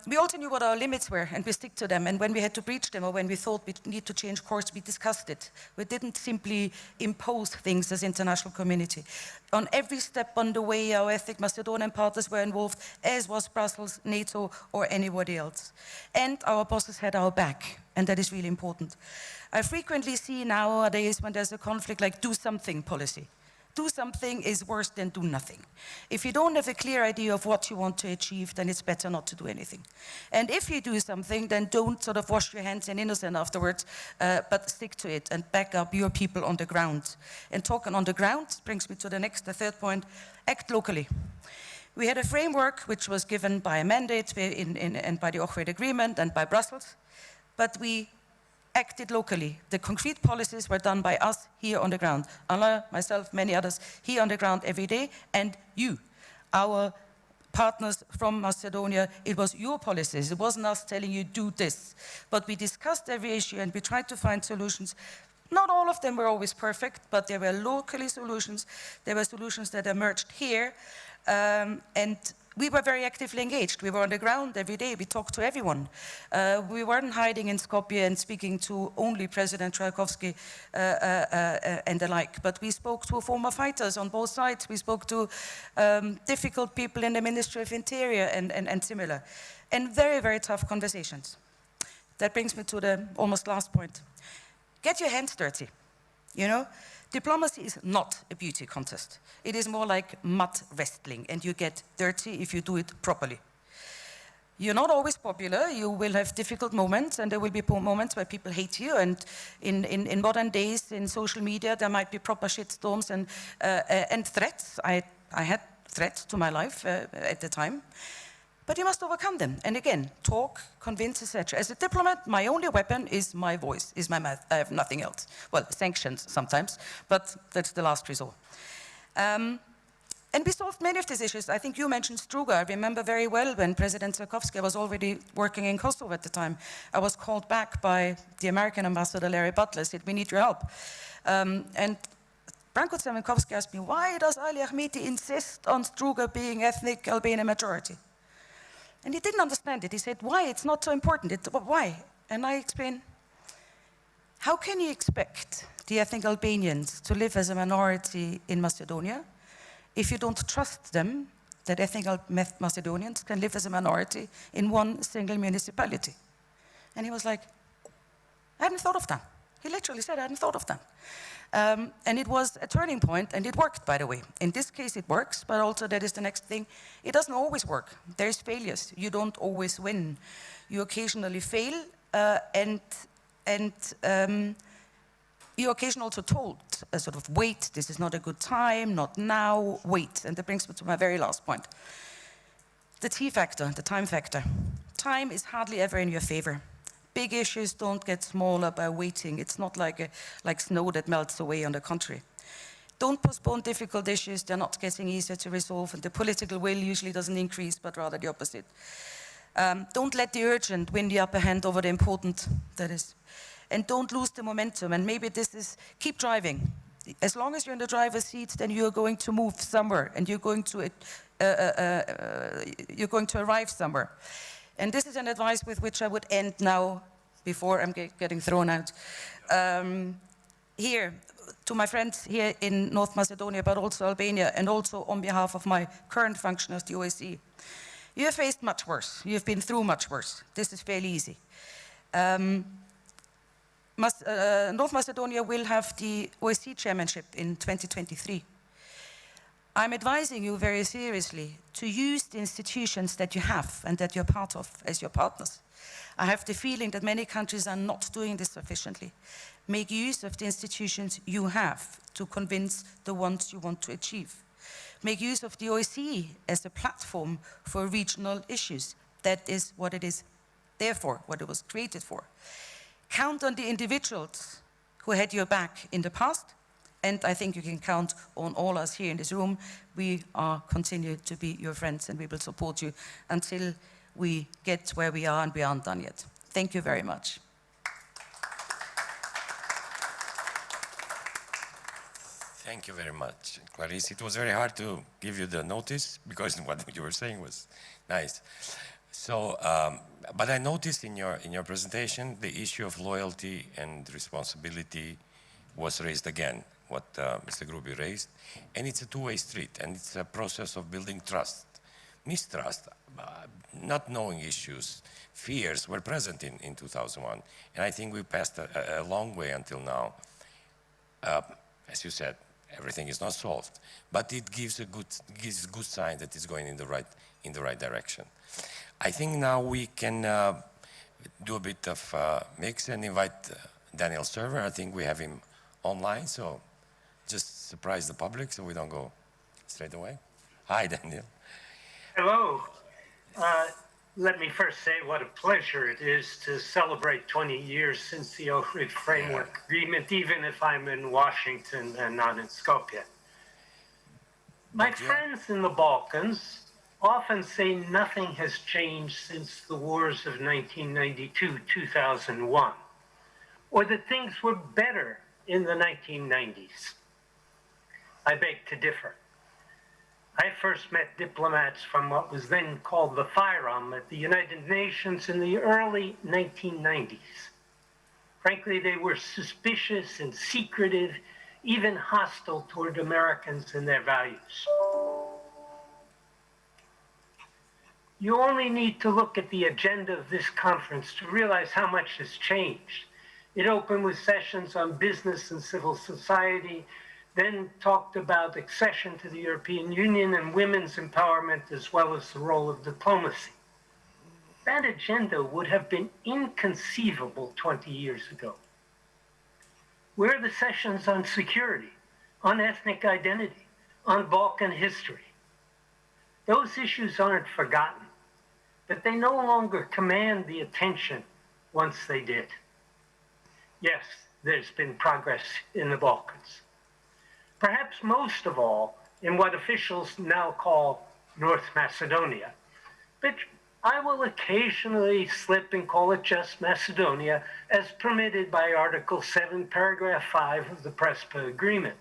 We also knew what our limits were, and we stick to them. And when we had to breach them, or when we thought we need to change course, we discussed it. We didn't simply impose things as international community. On every step on the way, our ethnic Macedonian partners were involved, as was Brussels, NATO, or anybody else. And our bosses had our back, and that is really important. I frequently see nowadays when there's a conflict, like do something policy. Do something is worse than do nothing. If you don't have a clear idea of what you want to achieve, then it's better not to do anything. And if you do something, then don't sort of wash your hands in innocence afterwards, but stick to it and back up your people on the ground. And talking on the ground brings me to the third point, act locally. We had a framework which was given by a mandate and by the Ohrid Agreement and by Brussels, but we acted locally. The concrete policies were done by us here on the ground. Alain, myself, many others, here on the ground every day, and you, our partners from Macedonia, it was your policies. It wasn't us telling you, do this. But we discussed every issue and we tried to find solutions. Not all of them were always perfect, but there were locally solutions. There were solutions that emerged here, and we were very actively engaged. We were on the ground every day. We talked to everyone. We weren't hiding in Skopje and speaking to only President Trzaskowski and the like, but we spoke to former fighters on both sides. We spoke to difficult people in the Ministry of Interior and similar, and very, very tough conversations. That brings me to the almost last point. Get your hands dirty, you know? Diplomacy is not a beauty contest. It is more like mud wrestling, and you get dirty if you do it properly. You're not always popular. You will have difficult moments, and there will be moments where people hate you. And in modern days, in social media, there might be proper shitstorms and threats. I had threats to my life at the time. But you must overcome them. And again, talk, convince, etc. As a diplomat, my only weapon is my voice, is my mouth. I have nothing else. Well, sanctions sometimes, but that's the last resort. And we solved many of these issues. I think you mentioned Struga. I remember very well when President Trzaskowski was already working in Kosovo at the time. I was called back by the American ambassador, Larry Butler, said, we need your help. And Branko Crvenkovski asked me, why does Ali Ahmeti insist on Struga being ethnic Albanian majority? And he didn't understand it. He said, why? It's not so important. Why? And I explained, how can you expect the ethnic Albanians to live as a minority in Macedonia if you don't trust them that ethnic Macedonians can live as a minority in one single municipality? And he was like, I hadn't thought of that. He literally said, I hadn't thought of that. And it was a turning point, and it worked, by the way. In this case, it works, but also that is the next thing. It doesn't always work. There's failures. You don't always win. You occasionally fail, and you occasionally also told, sort of, wait, this is not a good time, not now, wait. And that brings me to my very last point. The T factor, the time factor. Time is hardly ever in your favor. Big issues don't get smaller by waiting. It's not like snow that melts away, on the contrary. Don't postpone difficult issues. They're not getting easier to resolve, and the political will usually doesn't increase, but rather the opposite. Don't let the urgent win the upper hand over the important, that is. And don't lose the momentum, and maybe this is, keep driving. As long as you're in the driver's seat, then you're going to move somewhere, and you're going to arrive somewhere. And this is an advice with which I would end now, before I'm getting thrown out. Here, to my friends here in North Macedonia, but also Albania, and also on behalf of my current function as the OSCE. You have faced much worse. You have been through much worse. This is fairly easy. North Macedonia will have the OSCE chairmanship in 2023. I'm advising you very seriously to use the institutions that you have and that you're part of as your partners. I have the feeling that many countries are not doing this sufficiently. Make use of the institutions you have to convince the ones you want to achieve. Make use of the OSCE as a platform for regional issues. That is what it is there for, what it was created for. Count on the individuals who had your back in the past, And I think you can count on all us here in this room. We are continue to be your friends, and we will support you until we get where we are, and we aren't done yet. Thank you very much. Thank you very much, Clarice. It was very hard to give you the notice because what you were saying was nice. So, but I noticed in your presentation the issue of loyalty and responsibility was raised again, what Mr. Gruby raised, and it's a two-way street, and it's a process of building trust. Mistrust, not knowing issues, fears were present in 2001, and I think we passed a long way until now. As you said, everything is not solved, but it gives a good sign that it's going in the right direction. I think now we can do a bit of mix and invite Daniel Server. I think we have him online, so just surprise the public so we don't go straight away. Hi, Daniel. Hello. Let me first say what a pleasure it is to celebrate 20 years since the Ohrid Framework Agreement, even if I'm in Washington and not in Skopje. My friends in the Balkans often say nothing has changed since the wars of 1992, 2001, or that things were better in the 1990s. I beg to differ. I first met diplomats from what was then called the FIROM at the United Nations in the early 1990s. Frankly, they were suspicious and secretive, even hostile toward Americans and their values. You only need to look at the agenda of this conference to realize how much has changed. It opened with sessions on business and civil society, then talked about accession to the European Union and women's empowerment, as well as the role of diplomacy. That agenda would have been inconceivable 20 years ago. Where are the sessions on security, on ethnic identity, on Balkan history? Those issues aren't forgotten, but they no longer command the attention once they did. Yes, there's been progress in the Balkans. Perhaps most of all in what officials now call North Macedonia, but I will occasionally slip and call it just Macedonia, as permitted by Article 7, Paragraph 5 of the Prespa Agreement.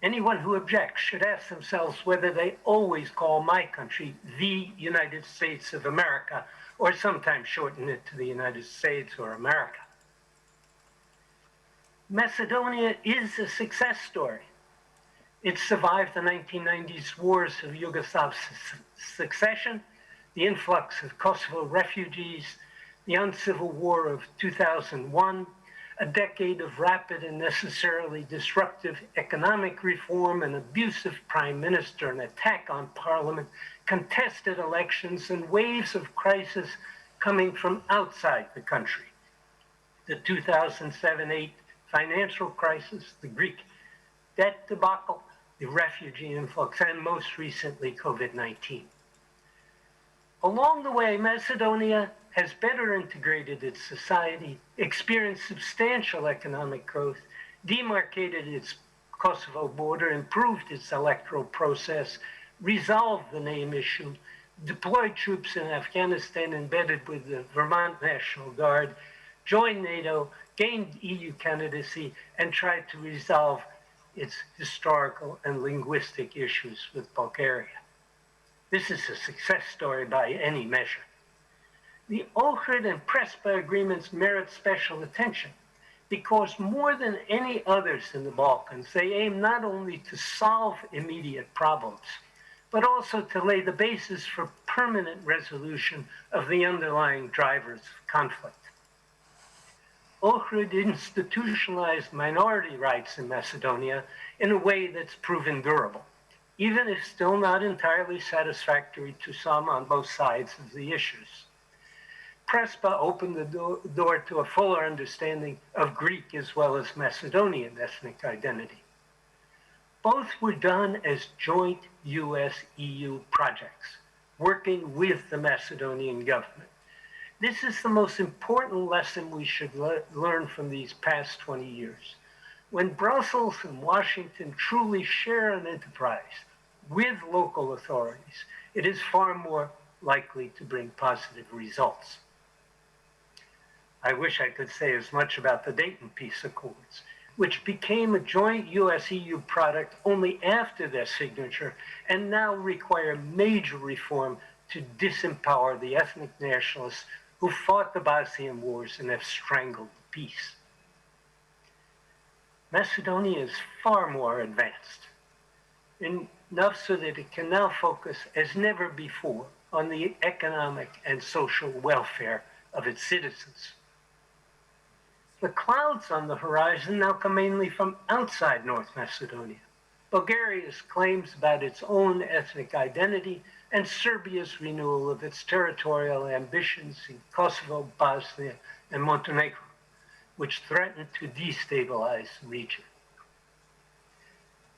Anyone who objects should ask themselves whether they always call my country the United States of America, or sometimes shorten it to the United States or America. Macedonia is a success story. It survived the 1990s wars of Yugoslav succession, the influx of Kosovo refugees, the uncivil war of 2001, a decade of rapid and necessarily disruptive economic reform, an abusive prime minister, an attack on parliament, contested elections, and waves of crisis coming from outside the country. The 2007-8 financial crisis, the Greek debt debacle, the refugee influx, and most recently, COVID-19. Along the way, Macedonia has better integrated its society, experienced substantial economic growth, demarcated its Kosovo border, improved its electoral process, resolved the name issue, deployed troops in Afghanistan embedded with the Vermont National Guard, joined NATO, gained EU candidacy, and tried to resolve its historical and linguistic issues with Bulgaria. This is a success story by any measure. The Ohrid and Prespa agreements merit special attention because more than any others in the Balkans, they aim not only to solve immediate problems, but also to lay the basis for permanent resolution of the underlying drivers of conflict. Ohrid institutionalized minority rights in Macedonia in a way that's proven durable, even if still not entirely satisfactory to some on both sides of the issues. Prespa opened the door to a fuller understanding of Greek as well as Macedonian ethnic identity. Both were done as joint US-EU projects, working with the Macedonian government. This is the most important lesson we should learn from these past 20 years. When Brussels and Washington truly share an enterprise with local authorities, it is far more likely to bring positive results. I wish I could say as much about the Dayton Peace Accords, which became a joint US-EU product only after their signature and now require major reform to disempower the ethnic nationalists who fought the Bosnian wars and have strangled the peace. Macedonia is far more advanced, enough so that it can now focus as never before on the economic and social welfare of its citizens. The clouds on the horizon now come mainly from outside North Macedonia. Bulgaria's claims about its own ethnic identity and Serbia's renewal of its territorial ambitions in Kosovo, Bosnia, and Montenegro, which threaten to destabilize the region.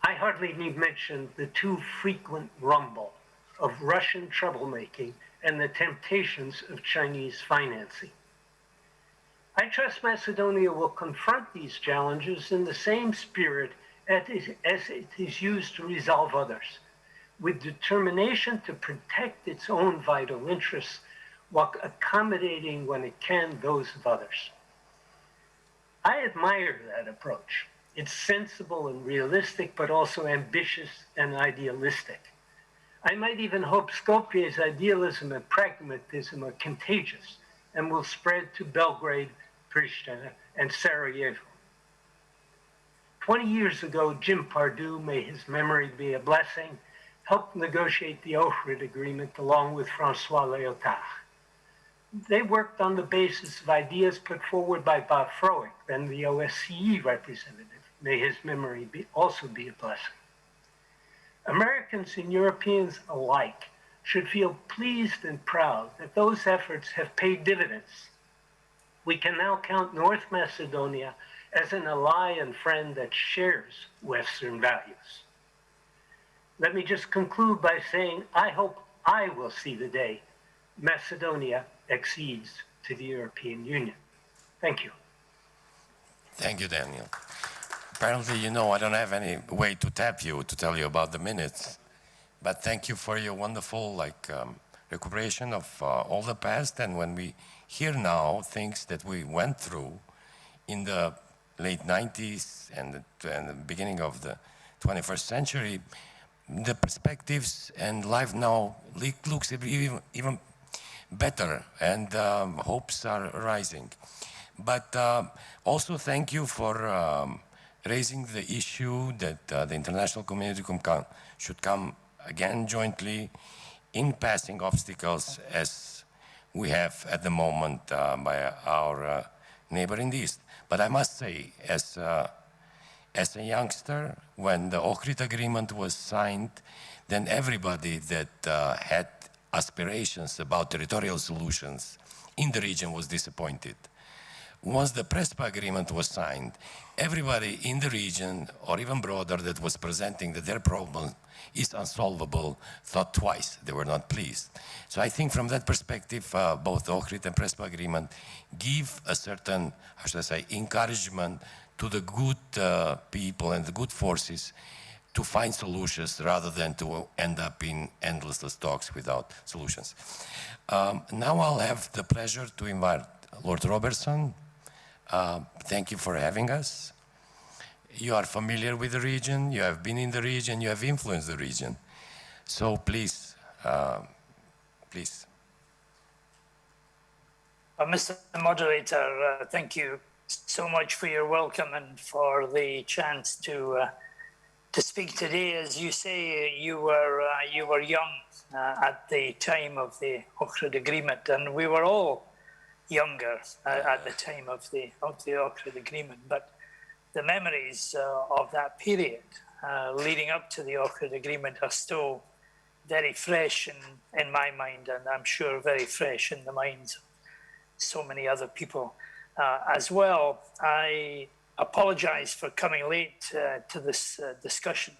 I hardly need mention the too frequent rumble of Russian troublemaking and the temptations of Chinese financing. I trust Macedonia will confront these challenges in the same spirit as it is used to resolve others, with determination to protect its own vital interests while accommodating when it can those of others. I admire that approach. It's sensible and realistic, but also ambitious and idealistic. I might even hope Skopje's idealism and pragmatism are contagious and will spread to Belgrade, Pristina, and Sarajevo. 20 years ago, Jim Pardue, may his memory be a blessing, helped negotiate the Ohrid Agreement along with François Léotard. They worked on the basis of ideas put forward by Bob Froelich, then the OSCE representative. May his memory also be a blessing. Americans and Europeans alike should feel pleased and proud that those efforts have paid dividends. We can now count North Macedonia as an ally and friend that shares Western values. Let me just conclude by saying I hope I will see the day Macedonia accedes to the European Union. Thank you. Thank you, Daniel. Apparently, you know, I don't have any way to tap you to tell you about the minutes, but thank you for your wonderful recuperation of all the past. And when we hear now things that we went through in the late 90s and the beginning of the 21st century, the perspectives and life now looks even better, and hopes are rising. But also thank you for raising the issue that the international community should come again jointly in passing obstacles as we have at the moment by our neighbor in the East. But I must say, as a youngster, when the Ohrid Agreement was signed, then everybody that had aspirations about territorial solutions in the region was disappointed. Once the Prespa Agreement was signed, everybody in the region, or even broader, that was presenting that their problem is unsolvable, thought twice. They were not pleased. So I think from that perspective, both the Ohrid and Prespa Agreement give a certain, how should I say, encouragement to the good people and the good forces to find solutions rather than to end up in endless talks without solutions. Now I'll have the pleasure to invite Lord Robertson. Thank you for having us. You are familiar with the region, you have been in the region, you have influenced the region. So please, please. Mr. Moderator, thank you so much for your welcome and for the chance to speak today. As you say, you were young at the time of the Ohrid Agreement, and we were all younger at the time of the Ohrid Agreement. But the memories of that period leading up to the Ohrid Agreement are still very fresh in my mind, and I'm sure very fresh in the minds of so many other people as well. I apologize for coming late to this discussion,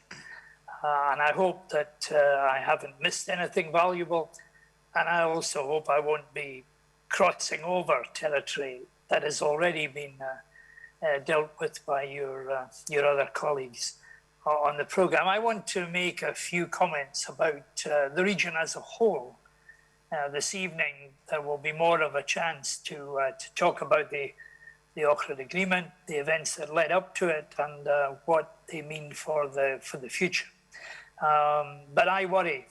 and I hope that I haven't missed anything valuable, and I also hope I won't be crossing over territory that has already been dealt with by your other colleagues on the program. I want to make a few comments about the region as a whole. This evening, there will be more of a chance to talk about the Ohrid Agreement, the events that led up to it, and what they mean for the future. But I worry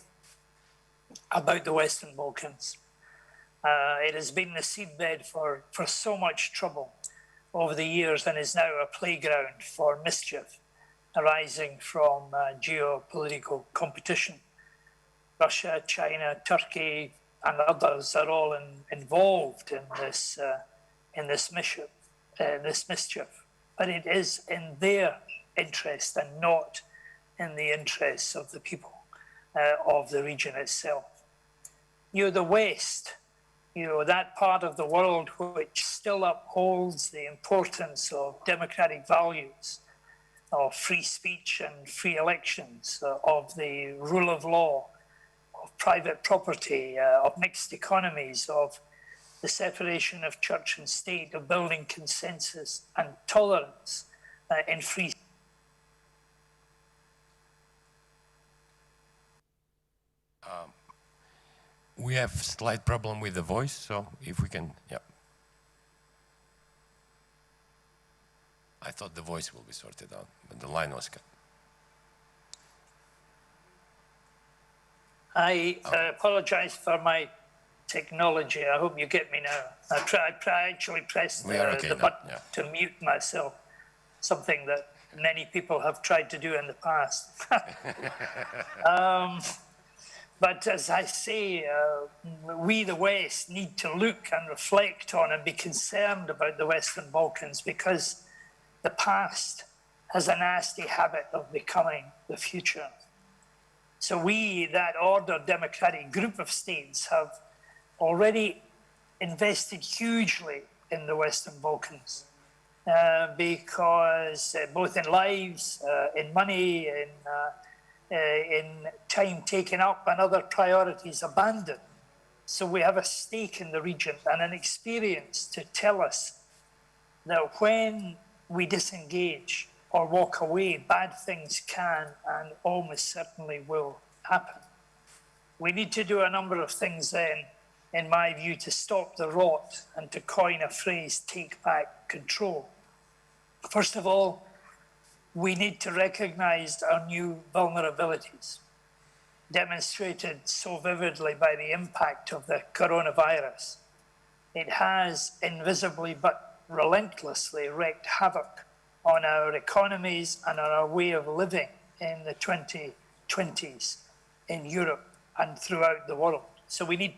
about the Western Balkans. It has been the seedbed for so much trouble over the years and is now a playground for mischief arising from geopolitical competition. Russia, China, Turkey, and others are all involved in this mischief. But it is in their interest and not in the interests of the people of the region itself. The West, that part of the world which still upholds the importance of democratic values, of free speech and free elections, of the rule of law, of private property, of mixed economies, of the separation of church and state, of building consensus and tolerance in free. We have slight problem with the voice, so if we can, yeah. I thought the voice will be sorted out, but the line was cut. I apologize for my technology. I hope you get me now. I actually pressed the button to mute myself, something that many people have tried to do in the past. But as I say, we, the West, need to look and reflect on and be concerned about the Western Balkans because the past has a nasty habit of becoming the future. So we, that ordered democratic group of states, have already invested hugely in the Western Balkans because both in lives, in money, in time taken up and other priorities abandoned. So we have a stake in the region and an experience to tell us that when we disengage or walk away, bad things can and almost certainly will happen. We need to do a number of things then, in my view, to stop the rot and to coin a phrase, take back control. First of all, we need to recognize our new vulnerabilities, demonstrated so vividly by the impact of the coronavirus. It has invisibly but relentlessly wreaked havoc on our economies and on our way of living in the 2020s in Europe and throughout the world. So we need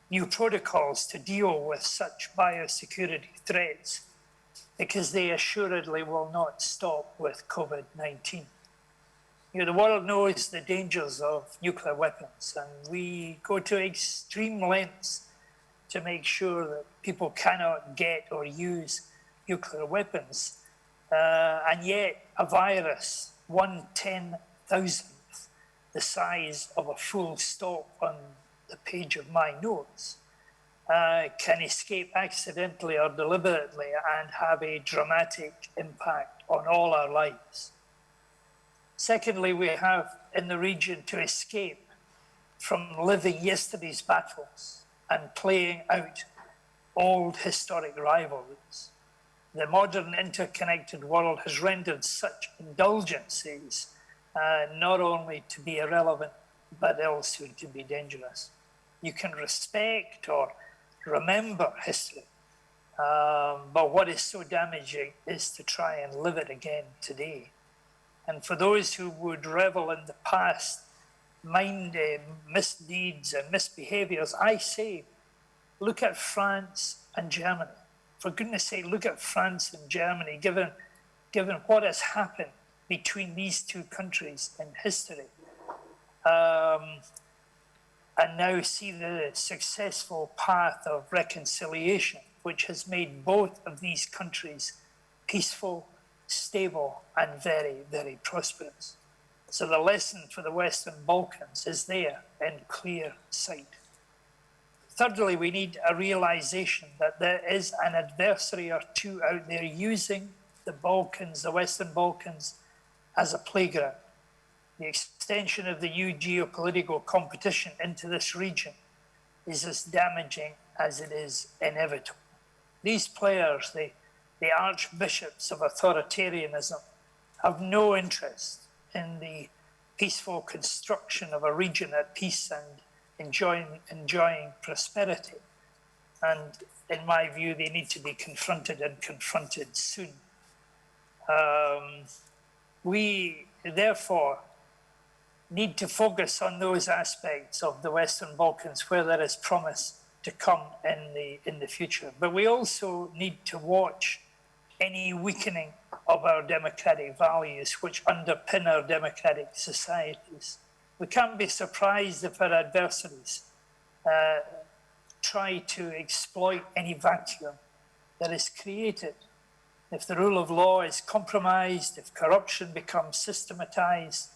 new protocols to deal with such biosecurity threats because they assuredly will not stop with COVID-19. The world knows the dangers of nuclear weapons, and we go to extreme lengths to make sure that people cannot get or use nuclear weapons. And yet a virus, 1/10,000th the size of a full stop on the page of my notes, can escape accidentally or deliberately and have a dramatic impact on all our lives. Secondly, we have in the region to escape from living yesterday's battles and playing out old historic rivalries. The modern interconnected world has rendered such indulgences not only to be irrelevant, but also to be dangerous. You can respect or remember history, but what is so damaging is to try and live it again today. And for those who would revel in the past, mind misdeeds and misbehaviors, I say, look at France and Germany. For goodness sake, look at France and Germany, given what has happened between these two countries in history. And now see the successful path of reconciliation, which has made both of these countries peaceful, stable, and very, very prosperous. So the lesson for the Western Balkans is there in clear sight. Thirdly, we need a realization that there is an adversary or two out there using the Balkans, the Western Balkans, as a playground. The extension of the new geopolitical competition into this region is as damaging as it is inevitable. These players, the archbishops of authoritarianism, have no interest in the peaceful construction of a region at peace and enjoying prosperity. And in my view, they need to be confronted and confronted soon. We, therefore, need to focus on those aspects of the Western Balkans where there is promise to come in the future. But we also need to watch any weakening of our democratic values which underpin our democratic societies. We can't be surprised if our adversaries try to exploit any vacuum that is created. If the rule of law is compromised, if corruption becomes systematized,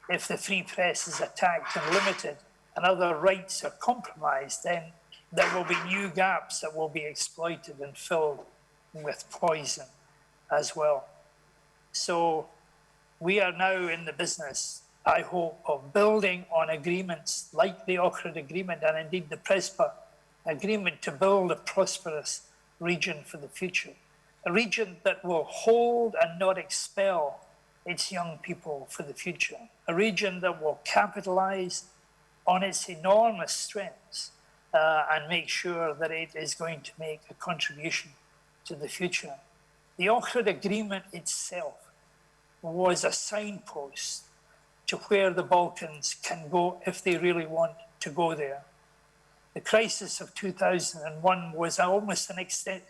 if the free press is attacked and limited and other rights are compromised, then there will be new gaps that will be exploited and filled with poison as well. So we are now in the business, I hope, of building on agreements like the Ohrid Agreement and indeed the Prespa Agreement to build a prosperous region for the future. A region that will hold and not expel its young people for the future. A region that will capitalize on its enormous strengths and make sure that it is going to make a contribution to the future. The Ohrid Agreement itself was a signpost to where the Balkans can go if they really want to go there. The crisis of 2001 was almost an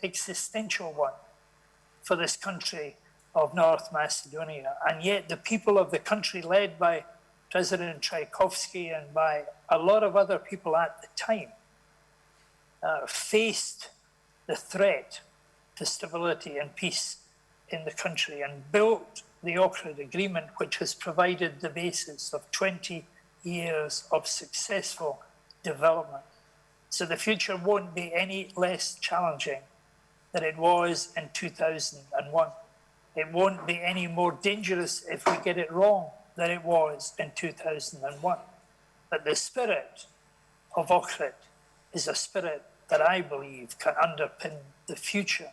existential one for this country of North Macedonia. And yet the people of the country, led by President Tchaikovsky and by a lot of other people at the time, faced the threat to stability and peace in the country and built the Ohrid Agreement, which has provided the basis of 20 years of successful development. So the future won't be any less challenging than it was in 2001. It won't be any more dangerous if we get it wrong than it was in 2001. But the spirit of Ohrid is a spirit that I believe can underpin the future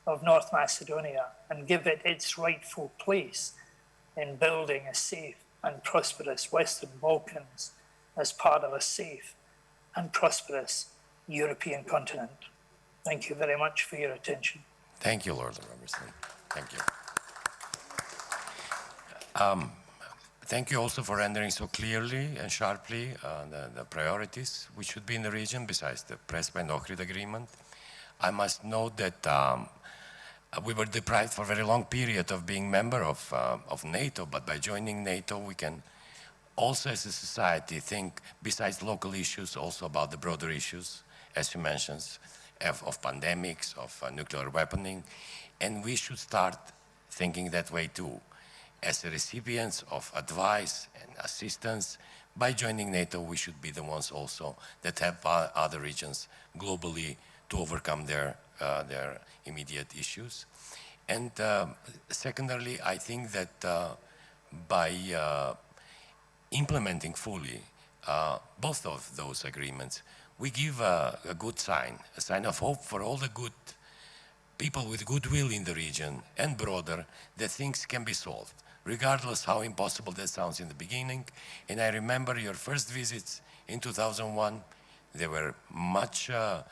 of North Macedonia and give it its rightful place in building a safe and prosperous Western Balkans as part of a safe and prosperous European continent. Thank you very much for your attention. Thank you, Lord Robertson. Thank you. Thank you also for rendering so clearly and sharply the priorities which should be in the region besides the Prespa and Ohrid Agreement. I must note that we were deprived for a very long period of being member of NATO, but by joining NATO we can also as a society think besides local issues also about the broader issues, as you mentioned, of pandemics, of nuclear weaponing, and we should start thinking that way too. As recipients of advice and assistance, by joining NATO, we should be the ones also that help other regions globally to overcome their immediate issues. And secondarily, I think that by implementing fully both of those agreements, we give a good sign, a sign of hope for all the good people with goodwill in the region and broader, that things can be solved, regardless how impossible that sounds in the beginning. And I remember your first visits in 2001, they were much, the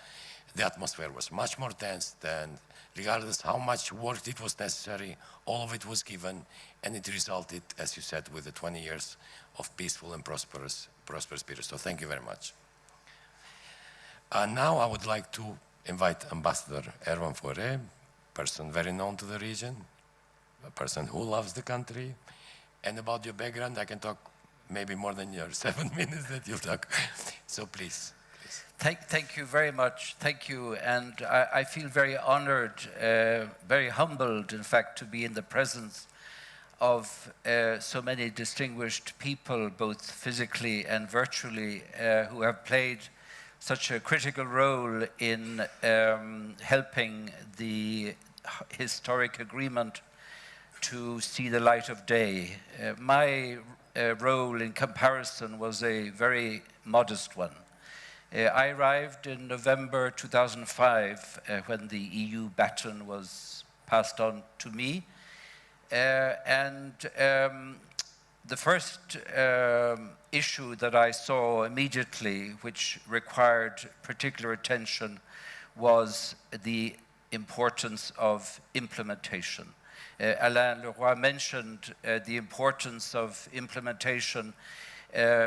atmosphere was much more tense, and regardless how much work it was necessary, all of it was given, and it resulted, as you said, with the 20 years of peaceful and prosperous period. So thank you very much. Now I would like to invite Ambassador Erwan Faure, person very known to the region, a person who loves the country. And about your background, I can talk maybe more than your 7 minutes that you'll talk. So please. Thank you very much. Thank you. And I feel very honored, very humbled, in fact, to be in the presence of so many distinguished people, both physically and virtually, who have played such a critical role in helping the historic agreement to see the light of day. My role in comparison was a very modest one. I arrived in November 2005 when the EU baton was passed on to me. The first issue that I saw immediately, which required particular attention, was the importance of implementation. Alain Leroy mentioned the importance of implementation,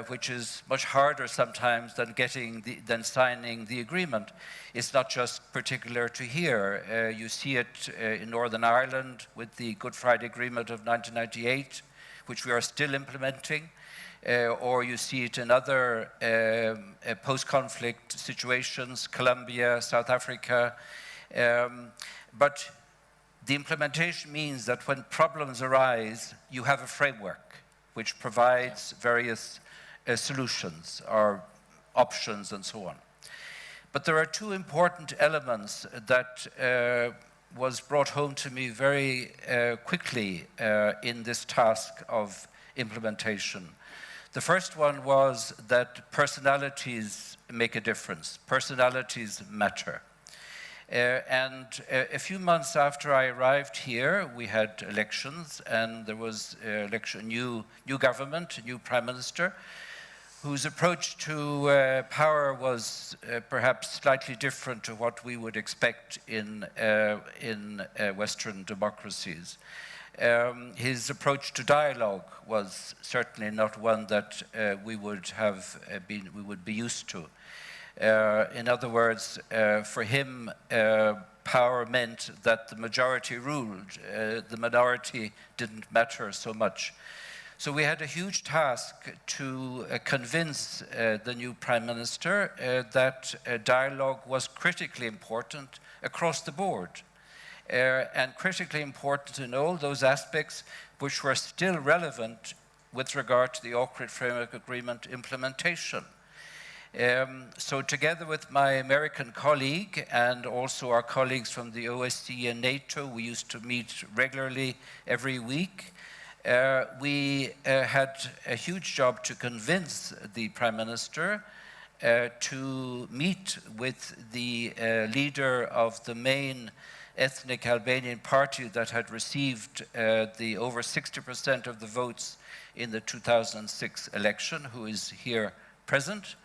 which is much harder sometimes than signing the agreement. It's not just particular to here. You see it in Northern Ireland with the Good Friday Agreement of 1998, which we are still implementing, or you see it in other post-conflict situations, Colombia, South Africa. But the implementation means that when problems arise, you have a framework which provides various solutions or options and so on. But there are two important elements that was brought home to me very quickly in this task of implementation. The first one was that personalities make a difference. Personalities matter. A few months after I arrived here, we had elections, and there was new government, a new prime minister, whose approach to power was perhaps slightly different to what we would expect in Western democracies. His approach to dialogue was certainly not one that we would be used to. In other words, for him, power meant that the majority ruled. The minority didn't matter so much. So we had a huge task to convince the new prime minister that dialogue was critically important across the board, and critically important in all those aspects which were still relevant with regard to the Ohrid Framework Agreement implementation. So together with my American colleague and also our colleagues from the OSCE and NATO, we used to meet regularly every week. We had a huge job to convince the Prime Minister to meet with the leader of the main ethnic Albanian party that had received the over 60% of the votes in the 2006 election, who is here present.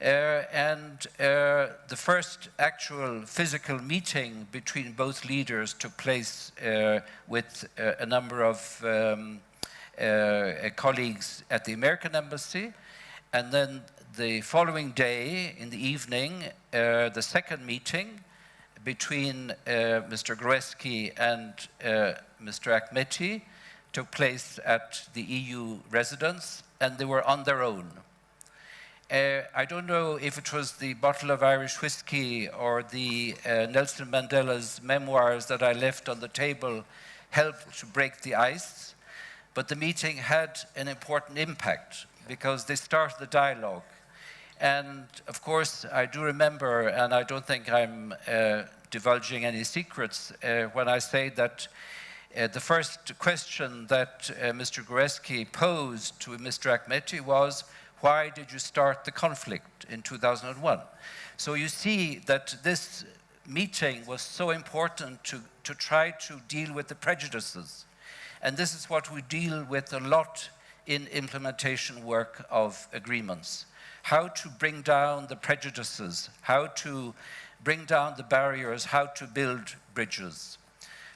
The first actual physical meeting between both leaders took place with a number of colleagues at the American embassy. And then the following day, in the evening, the second meeting between Mr. Gruevski and Mr. Ahmeti took place at the EU residence, and they were on their own. I don't know if it was the bottle of Irish whiskey or the Nelson Mandela's memoirs that I left on the table helped to break the ice, but the meeting had an important impact because they started the dialogue. And of course, I do remember, and I don't think I'm divulging any secrets when I say that the first question that Mr. Gruevski posed to Mr. Ahmeti was, why did you start the conflict in 2001? So you see that this meeting was so important to try to deal with the prejudices. And this is what we deal with a lot in implementation work of agreements. How to bring down the prejudices, how to bring down the barriers, how to build bridges.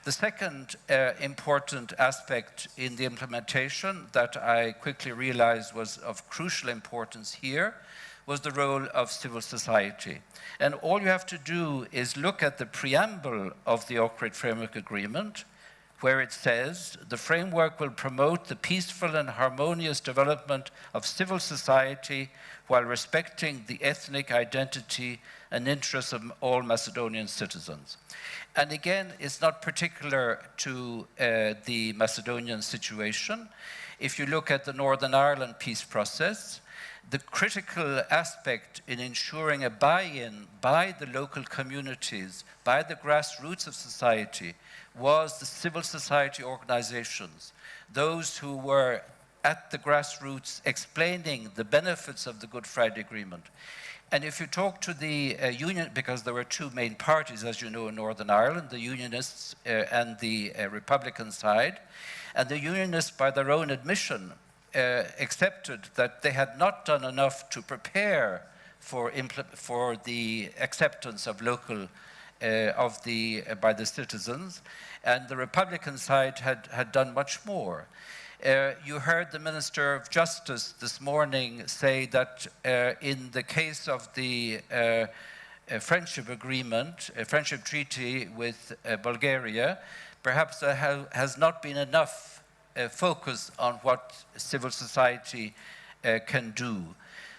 The second important aspect in the implementation that I quickly realized was of crucial importance here was the role of civil society. And all you have to do is look at the preamble of the Ohrid Framework Agreement, where it says, the framework will promote the peaceful and harmonious development of civil society while respecting the ethnic identity and interests of all Macedonian citizens. And again, it's not particular to the Macedonian situation. if you look at the Northern Ireland peace process, the critical aspect in ensuring a buy-in by the local communities, by the grassroots of society, was the civil society organizations, those who were at the grassroots explaining the benefits of the Good Friday Agreement. And if you talk to the union, because there were two main parties, as you know, in Northern Ireland, the Unionists and the Republican side, and the Unionists, by their own admission, accepted that they had not done enough to prepare for the acceptance of local by the citizens, and the Republican side had done much more. You heard the Minister of Justice this morning say that in the case of the friendship agreement, a friendship treaty with Bulgaria, perhaps there has not been enough focus on what civil society can do.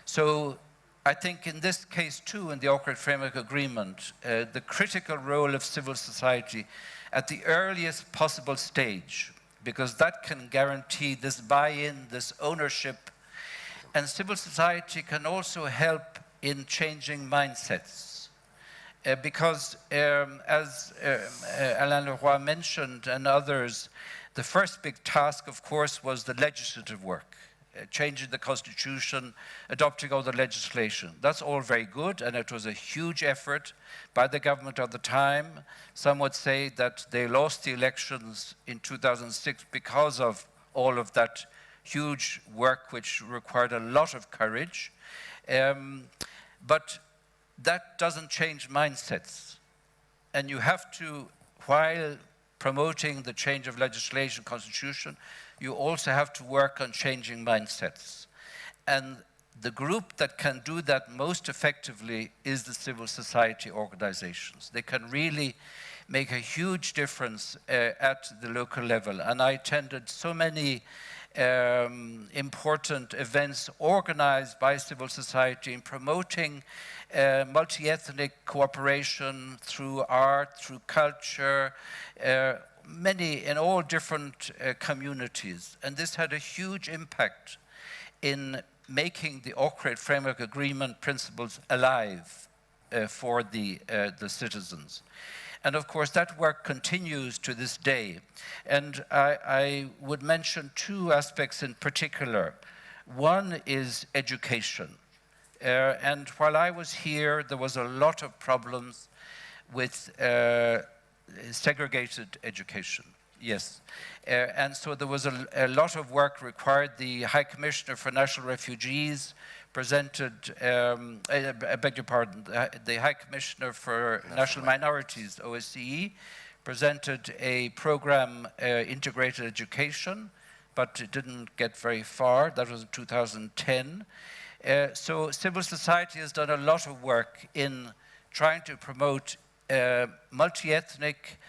So I think in this case too, in the Ohrid Framework Agreement, the critical role of civil society at the earliest possible stage, because that can guarantee this buy-in, this ownership, and civil society can also help in changing mindsets. Because as Alain Leroy mentioned and others, the first big task, of course, was the legislative work, changing the constitution, adopting all the legislation. That's all very good, and it was a huge effort by the government at the time. Some would say that they lost the elections in 2006 because of all of that huge work, which required a lot of courage. But that doesn't change mindsets. And you have to, while promoting the change of legislation, constitution, you also have to work on changing mindsets. And the group that can do that most effectively is the civil society organizations. They can really make a huge difference at the local level. And I attended so many important events organized by civil society in promoting multi-ethnic cooperation through art, through culture, many in all different communities. And this had a huge impact in making the Ohrid Framework Agreement principles alive for the citizens. And of course, that work continues to this day. And I would mention two aspects in particular. One is education. And while I was here, there was a lot of problems with segregated education. Yes. And so there was a lot of work required. The High Commissioner for National Refugees presented, I beg your pardon, the High Commissioner for National Minorities, OSCE, presented a program, Integrated Education, but it didn't get very far. That was in 2010. So civil society has done a lot of work in trying to promote multi-ethnic,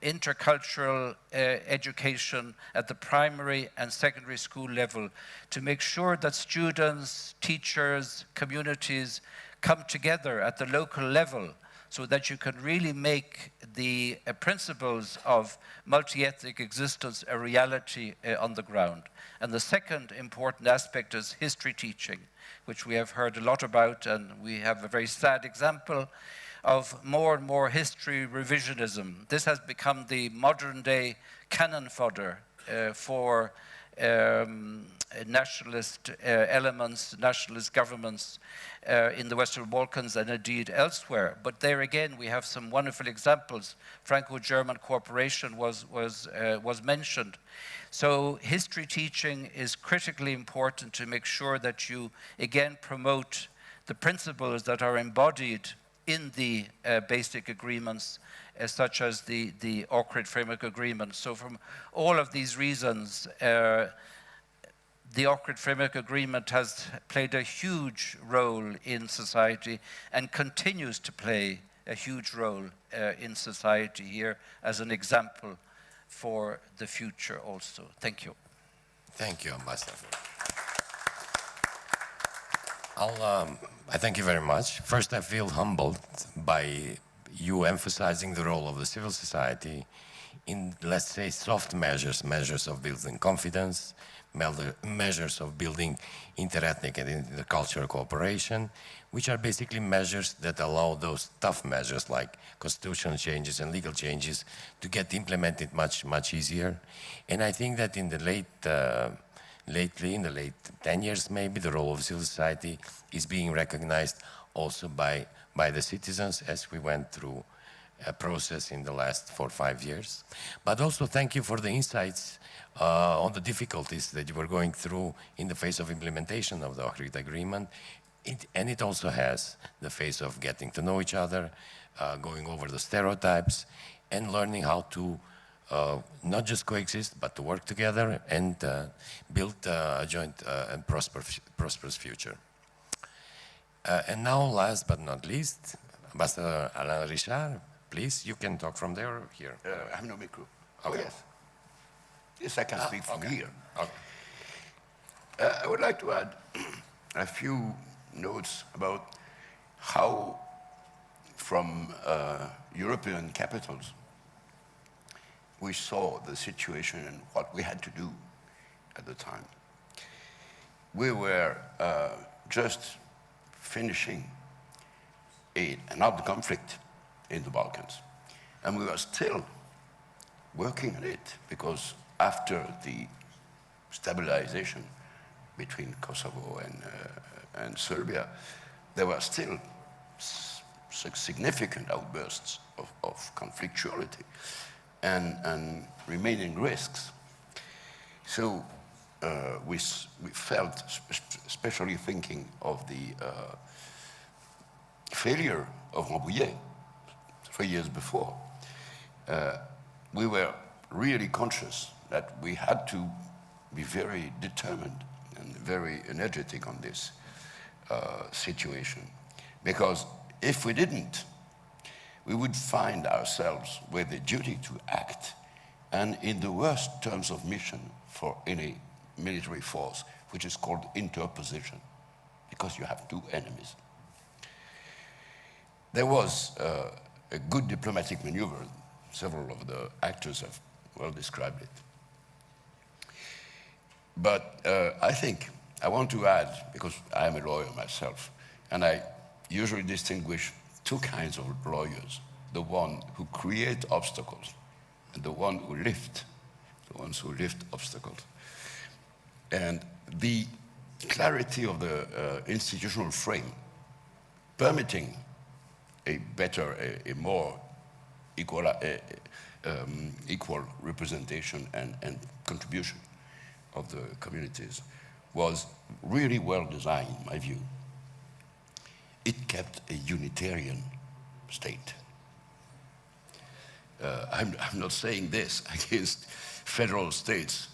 intercultural education at the primary and secondary school level to make sure that students, teachers, communities come together at the local level so that you can really make the principles of multi-ethnic existence a reality on the ground. And the second important aspect is history teaching, which we have heard a lot about, and we have a very sad example of more and more history revisionism. This has become the modern day cannon fodder for nationalist elements, nationalist governments in the Western Balkans and indeed elsewhere. But there again, we have some wonderful examples. Franco-German cooperation was mentioned. So history teaching is critically important to make sure that you again promote the principles that are embodied in the basic agreements, such as the Ohrid Framework Agreement. So from all of these reasons, the Ohrid Framework Agreement has played a huge role in society and continues to play a huge role in society here as an example for the future also. Thank you. Thank you, Ambassador. I thank you very much. First, I feel humbled by you emphasizing the role of the civil society in, let's say, soft measures, measures of building confidence, measures of building interethnic and intercultural cooperation, which are basically measures that allow those tough measures like constitutional changes and legal changes to get implemented much easier. And I think that in the lately, in the late 10 years maybe, the role of civil society is being recognized also by the citizens as we went through a process in the last 4 or 5 years. But also thank you for the insights on the difficulties that you were going through in the face of implementation of the Ohrid Agreement. And it also has the phase of getting to know each other, going over the stereotypes, and learning how to not just coexist, but to work together and build a joint and prosperous future. And now, last but not least, Ambassador Alain Richard, please, you can talk from there or here. I have no micro. Okay. Oh, yes. Yes, I can speak from here. Okay. I would like to add a few notes about how, from European capitals, we saw the situation and what we had to do at the time. We were just finishing an armed conflict in the Balkans, and we were still working on it, because after the stabilization between Kosovo and Serbia, there were still significant outbursts of conflictuality and remaining risks. So we felt, especially thinking of the failure of Rambouillet 3 years before, we were really conscious that we had to be very determined and very energetic on this situation. Because if we didn't, we would find ourselves with the duty to act, and in the worst terms of mission for any military force, which is called interposition, because you have two enemies. There was a good diplomatic maneuver. Several of the actors have well described it. But I think I want to add, because I am a lawyer myself, and I usually distinguish two kinds of lawyers: the one who create obstacles and the ones who lift obstacles. And the clarity of the institutional frame permitting a better, a more equal representation and contribution of the communities was really well designed, in my view. It kept a unitarian state. I'm not saying this against federal states,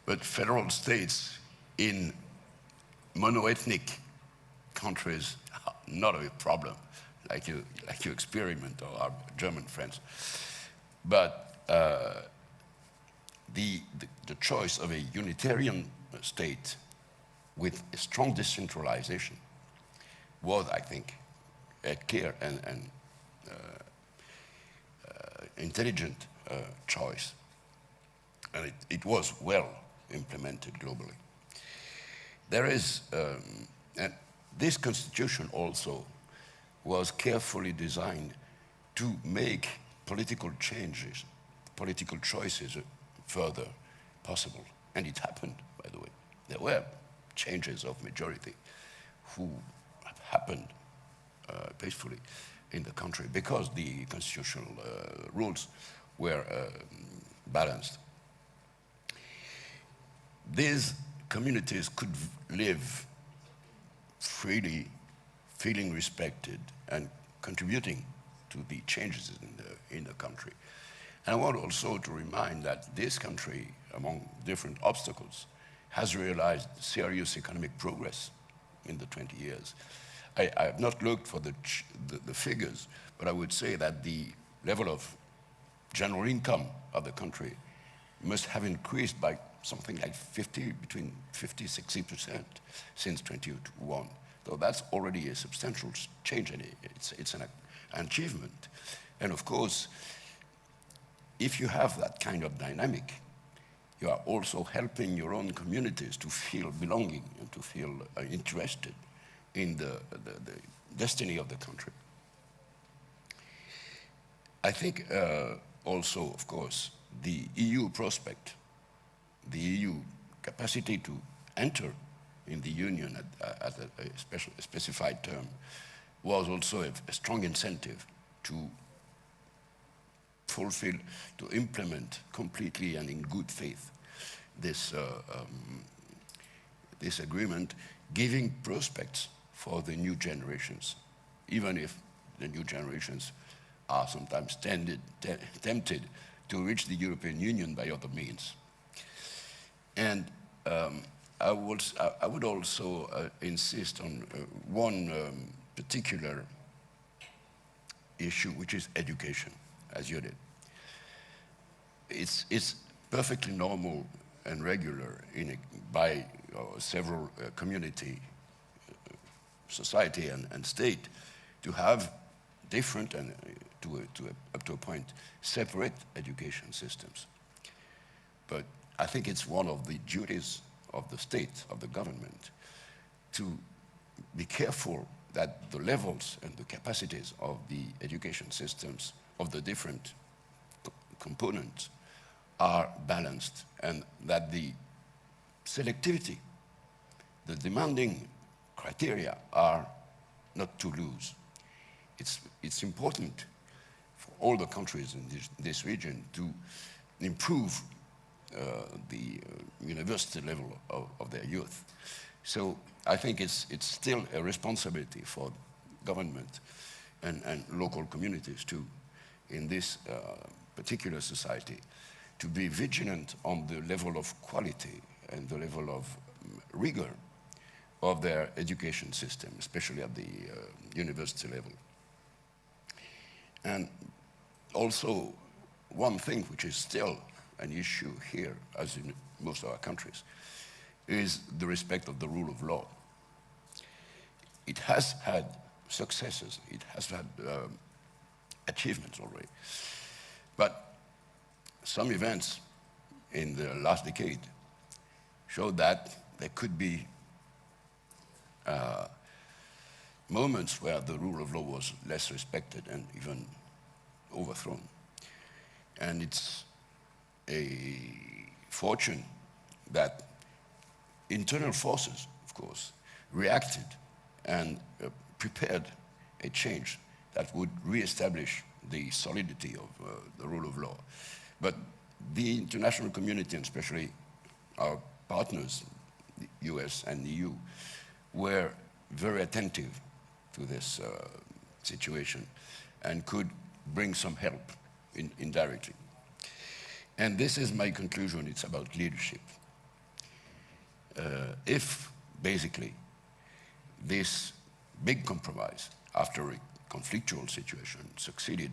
but federal states in monoethnic countries are not a problem, like you experiment, or our German friends. But the choice of a unitarian state with a strong decentralization was, I think, a clear and intelligent choice. And it was well implemented globally. There is, and this constitution also was carefully designed to make political changes, political choices further possible. And it happened, by the way. There were changes of majority who happened peacefully in the country because the constitutional rules were balanced. These communities could live freely, feeling respected and contributing to the changes in the country. And I want also to remind that this country, among different obstacles, has realized serious economic progress in the 20 years. I have not looked for the figures, but I would say that the level of general income of the country must have increased by something like between 50–60% since 2021. So that's already a substantial change, and it's an achievement. And of course, if you have that kind of dynamic, you are also helping your own communities to feel belonging and to feel interested in the destiny of the country. I think also, of course, the EU prospect, the EU capacity to enter in the Union at a specified term was also a strong incentive to fulfill, to implement completely and in good faith this agreement, giving prospects for the new generations, even if the new generations are sometimes tempted to reach the European Union by other means. And I would also insist on one particular issue, which is education, as you did. It's perfectly normal and regular by several community, society and state to have different and up to a point separate education systems. But I think it's one of the duties of the state, of the government, to be careful that the levels and the capacities of the education systems of the different components are balanced, and that the selectivity, the demanding criteria are not too loose. It's important for all the countries in this region to improve the university level of their youth. So I think it's still a responsibility for government and local communities too, in this particular society, to be vigilant on the level of quality and the level of rigor of their education system, especially at the university level. And also, one thing which is still an issue here, as in most of our countries, is the respect of the rule of law. It has had successes, it has had achievements already, but some events in the last decade showed that there could be moments where the rule of law was less respected and even overthrown. And it's a fortune that internal forces, of course, reacted and prepared a change that would reestablish the solidity of the rule of law. But the international community, and especially our partners, the US and the EU, were very attentive to this situation and could bring some help indirectly. And this is my conclusion, it's about leadership. If, basically, this big compromise after a conflictual situation succeeded,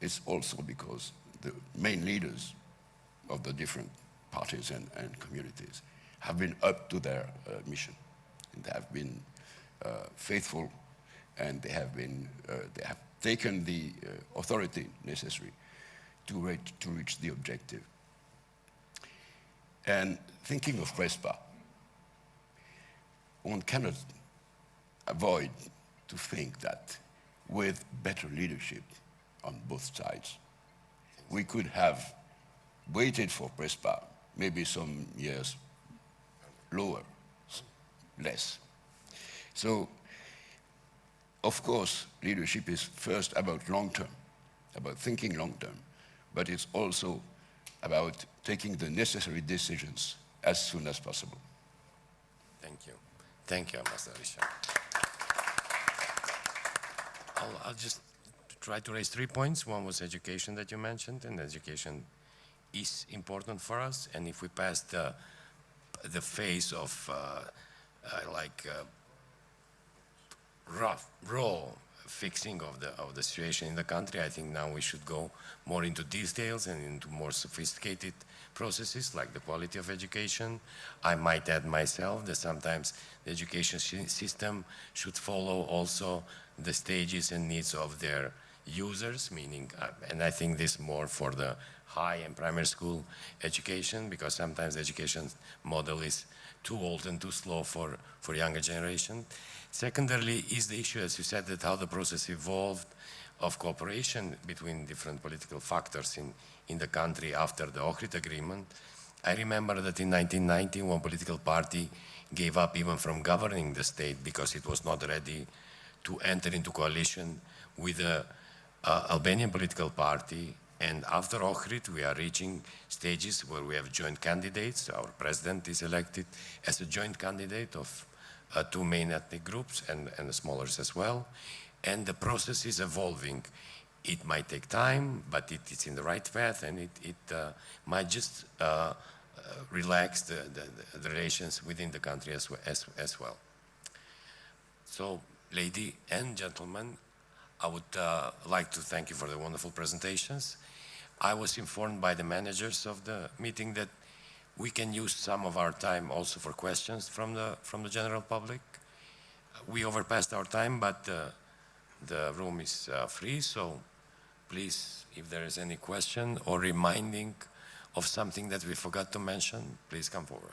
it's also because the main leaders of the different parties and communities have been up to their mission. And they have been faithful, and they have taken the authority necessary to reach the objective. And thinking of PRESPA, one cannot avoid to think that with better leadership on both sides, we could have waited for PRESPA maybe some years lower, less. So, of course, leadership is first about long-term, about thinking long-term, but it's also about taking the necessary decisions as soon as possible. Thank you. Thank you, Ambassador Richard. I'll just try to raise 3 points. One was education that you mentioned, and education is important for us. And if we pass the phase of raw fixing of the situation in the country, I think now we should go more into details and into more sophisticated processes like the quality of education. I might add myself that sometimes the education system should follow also the stages and needs of their users, meaning, and I think this more for the high and primary school education, because sometimes the education model is too old and too slow for younger generation. Secondarily is the issue, as you said, that how the process evolved of cooperation between different political factors in the country after the Ohrid Agreement. I remember that in 1990, one political party gave up even from governing the state because it was not ready to enter into coalition with the Albanian political party. And after Ohrid, we are reaching stages where we have joint candidates. Our president is elected as a joint candidate of two main ethnic groups and the smallers as well. And the process is evolving. It might take time, but it's in the right path, and it might just relax the relations within the country as well. So, ladies and gentlemen, I would like to thank you for the wonderful presentations. I was informed by the managers of the meeting that we can use some of our time also for questions from the general public. We overpassed our time, but the room is free, so please, if there is any question or reminding of something that we forgot to mention, please come forward.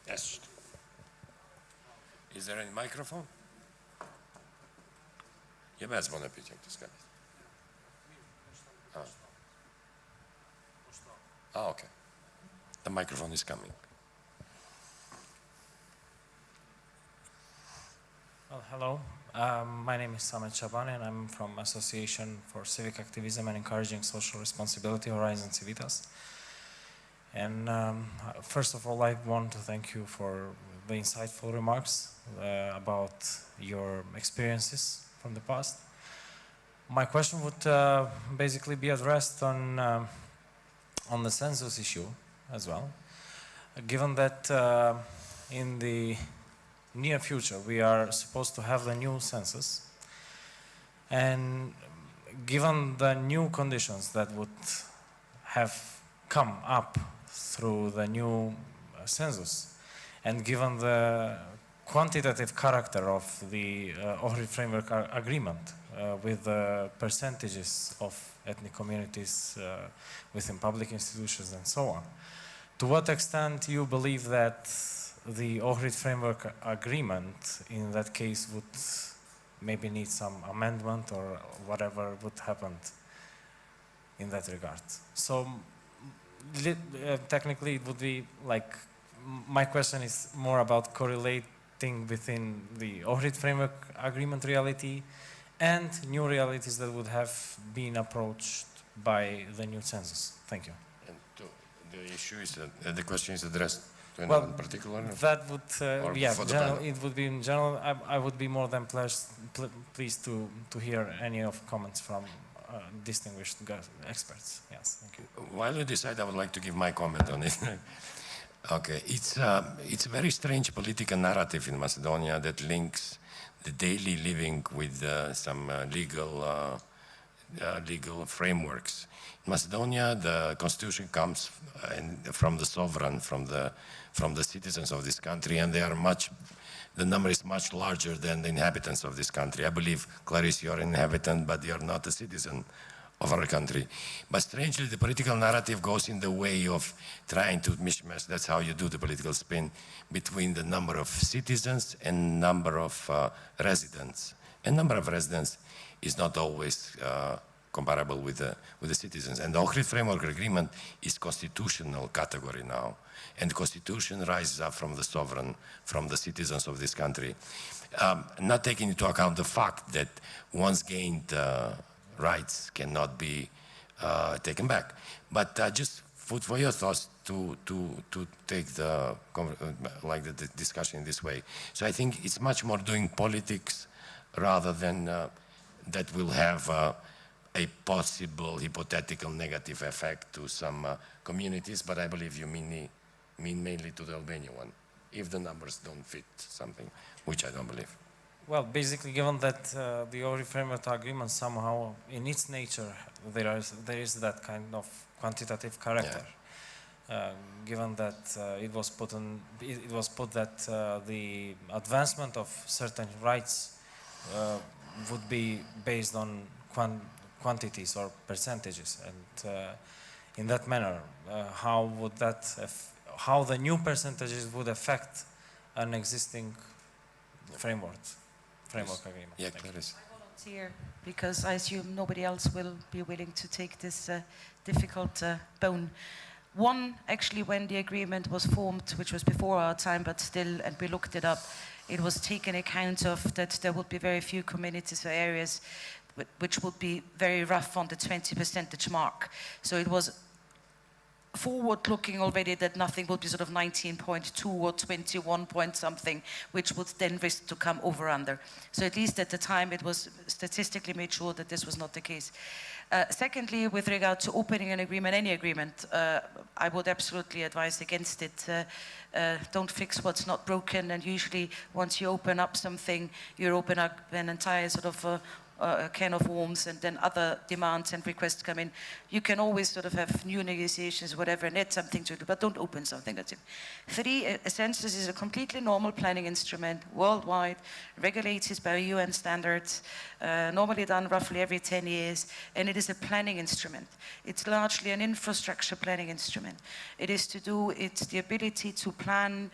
Yes. Is there any microphone? Je bez zvone pićem to skaditi. Okay. The microphone is coming. Well, hello. My name is Samet Shabani, and I'm from Association for Civic Activism and Encouraging Social Responsibility, Horizon Civitas. And first of all, I want to thank you for the insightful remarks about your experiences from the past. My question would basically be addressed on the census issue as well. Given that in the near future we are supposed to have the new census, and given the new conditions that would have come up through the new census, and given the quantitative character of the Ohrid Framework Agreement with the percentages of ethnic communities within public institutions and so on, to what extent do you believe that the Ohrid Framework Agreement in that case would maybe need some amendment or whatever would happen in that regard? So technically it would be like, my question is more about correlating within the Ohrid Framework Agreement reality and new realities that would have been approached by the new census. Thank you. And the issue is, the question is addressed to anyone in particular? That would, yeah, it would be in general. I would be more than pleased to hear any of comments from distinguished experts. Yes, thank you. While you decide, I would like to give my comment on it. Okay, it's a very strange political narrative in Macedonia that links the daily living with some legal frameworks. In Macedonia, the constitution comes from the sovereign, from the citizens of this country, and they are the number is much larger than the inhabitants of this country. I believe, Clarice, you are an inhabitant, but you are not a citizen of our country. But strangely, the political narrative goes in the way of trying to mishmash, that's how you do the political spin, between the number of citizens and number of residents. And number of residents is not always comparable with the citizens. And the Ohrid Framework Agreement is constitutional category now. And the constitution rises up from the sovereign, from the citizens of this country. Not taking into account the fact that once gained rights cannot be taken back. But just food for your thoughts to take the discussion in this way. So I think it's much more doing politics rather than that will have a possible hypothetical negative effect to some communities, but I believe you mean mainly to the Albanian one, if the numbers don't fit something, which I don't believe. Well, basically, given that the Ohrid Framework Agreement somehow, in its nature, there is that kind of quantitative character. given that it was put that the advancement of certain rights would be based on quantities or percentages, and in that manner, how the new percentages would affect an existing framework agreement. Yeah, Clarice. I volunteer because I assume nobody else will be willing to take this difficult bone. One, actually, when the agreement was formed, which was before our time, but still, and we looked it up, it was taken account of that there would be very few communities or areas which would be very rough on the 20% mark. So it was forward-looking already that nothing would be sort of 19.2 or 21 point something, which would then risk to come over under. So at least at the time, it was statistically made sure that this was not the case. Secondly, with regard to opening an agreement, any agreement, I would absolutely advise against it. Don't fix what's not broken, and usually once you open up something, you open up an entire sort of can of worms, and then other demands and requests come in. You can always sort of have new negotiations, whatever, and add something to it, but don't open something that's it. Three, a census is a completely normal planning instrument, worldwide, regulated by UN standards, normally done roughly every 10 years, and it is a planning instrument. It's largely an infrastructure planning instrument. It's the ability to plan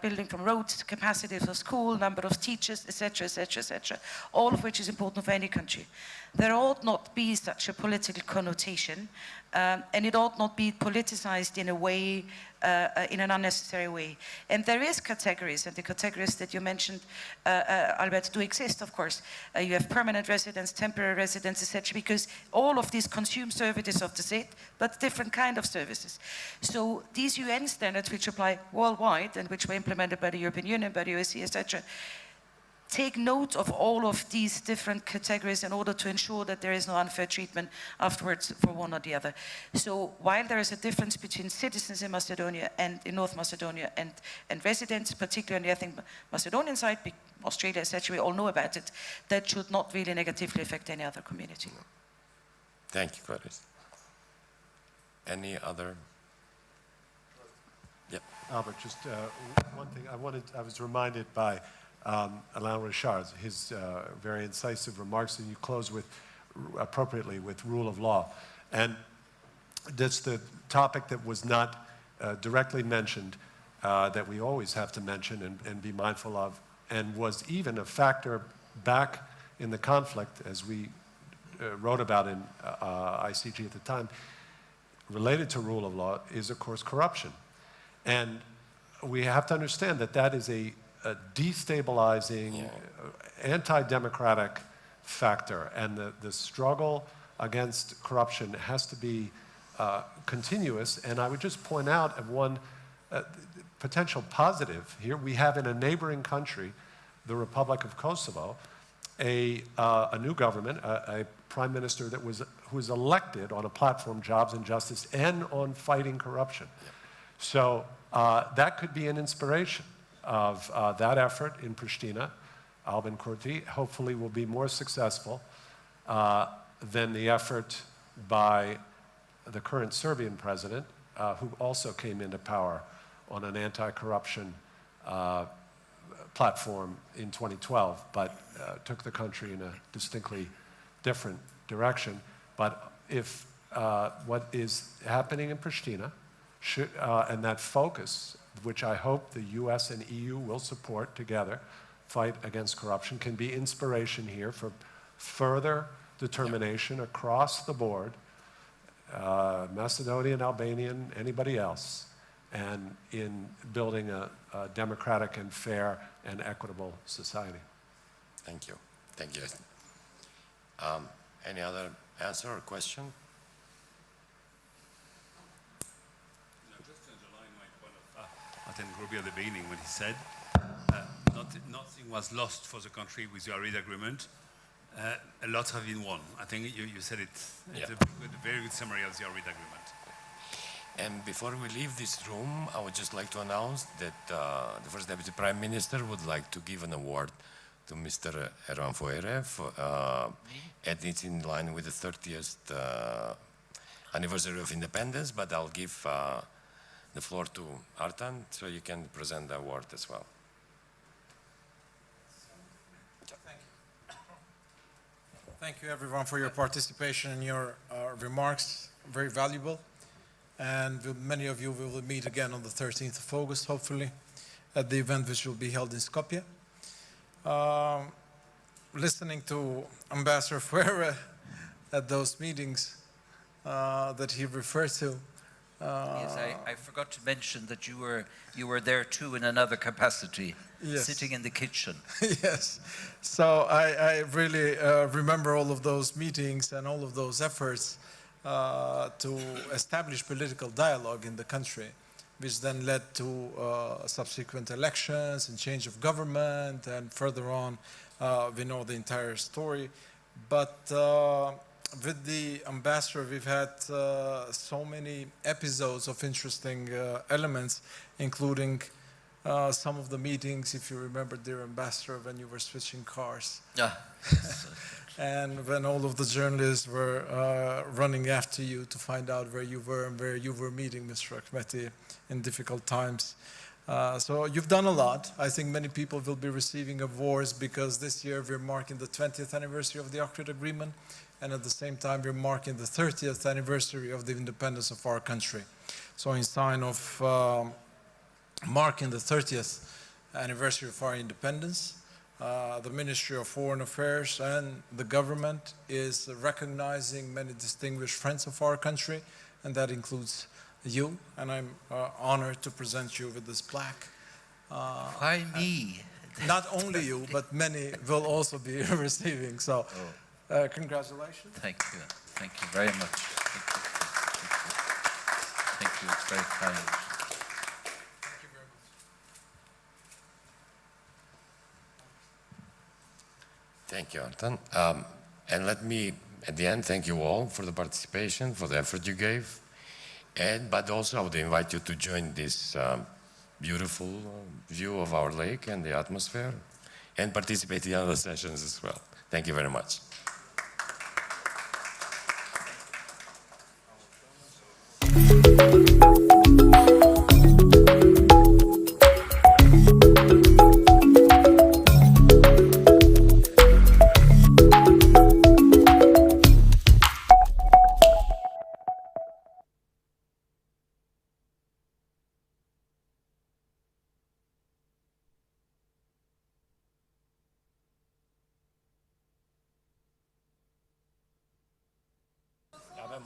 building from roads, capacity for school, number of teachers, etc., etc., etc., all of which is important for any country. There ought not be such a political connotation, and it ought not be politicized in a way, in an unnecessary way. And there is categories, and the categories that you mentioned, Albert, do exist, of course. You have permanent residents, temporary residents, etc., because all of these consume services of the state, but different kind of services. So these UN standards, which apply worldwide and which were implemented by the European Union, by the OSCE, etc., take note of all of these different categories in order to ensure that there is no unfair treatment afterwards for one or the other. So while there is a difference between citizens in Macedonia and in North Macedonia and residents, particularly on the ethnic Macedonian side, Australia, etc., we all know about it, that should not really negatively affect any other community. Thank you, Clarice. Any other? Yep. Albert, just one thing I was reminded by Alain Richard, his very incisive remarks, and you close with, appropriately, with rule of law. And that's the topic that was not directly mentioned, that we always have to mention and be mindful of, and was even a factor back in the conflict, as we wrote about in ICG at the time, related to rule of law, is, of course, corruption. And we have to understand that that is a destabilizing, anti-democratic factor, and the struggle against corruption has to be continuous. And I would just point out of one potential positive here. We have in a neighboring country, the Republic of Kosovo, a new government, a prime minister who was elected on a platform, jobs and justice, and on fighting corruption. So that could be an inspiration of that effort in Pristina. Albin Kurti hopefully will be more successful than the effort by the current Serbian president, who also came into power on an anti-corruption platform in 2012, but took the country in a distinctly different direction. But if what is happening in Pristina and that focus, which I hope the US and EU will support together, fight against corruption, can be inspiration here for further determination across the board, Macedonian, Albanian, anybody else, and in building a democratic and fair and equitable society. Thank you. Thank you. Any other answer or question? Martin Groby at the beginning when he said nothing was lost for the country with the Ohrid Agreement. A lot have been won. I think you said it. It's a very good summary of the Ohrid Agreement. And before we leave this room, I would just like to announce that the First Deputy Prime Minister would like to give an award to Mr. Ervan Foere, and it's in line with the 30th anniversary of independence, but I'll give the floor to Artan, so you can present the award as well. Thank you, everyone, for your participation and your remarks. Very valuable. And many of you we will meet again on the 13th of August, hopefully, at the event which will be held in Skopje. Listening to Ambassador Fuere at those meetings that he referred to. Yes, I forgot to mention that you were there too in another capacity, yes. Sitting in the kitchen. Yes. So I really remember all of those meetings and all of those efforts to establish political dialogue in the country, which then led to subsequent elections and change of government, and further on, we know the entire story. But with the ambassador, we've had so many episodes of interesting elements, including some of the meetings, if you remember, dear ambassador, when you were switching cars. Yeah. And when all of the journalists were running after you to find out where you were and where you were meeting Mr. Akhmeti in difficult times. So you've done a lot. I think many people will be receiving awards because this year we're marking the 20th anniversary of the Ohrid Agreement, and at the same time we're marking the 30th anniversary of the independence of our country. So in sign of marking the 30th anniversary of our independence, the Ministry of Foreign Affairs and the government is recognizing many distinguished friends of our country, and that includes you, and I'm honored to present you with this plaque. Why me? Not only you, but many will also be receiving, so congratulations. Thank you. Thank you very much. Thank you. It's very kind. Thank you, Artan. And let me, at the end, thank you all for the participation, for the effort you gave. But also, I would invite you to join this beautiful view of our lake and the atmosphere, and participate in other sessions as well. Thank you very much. Ja, men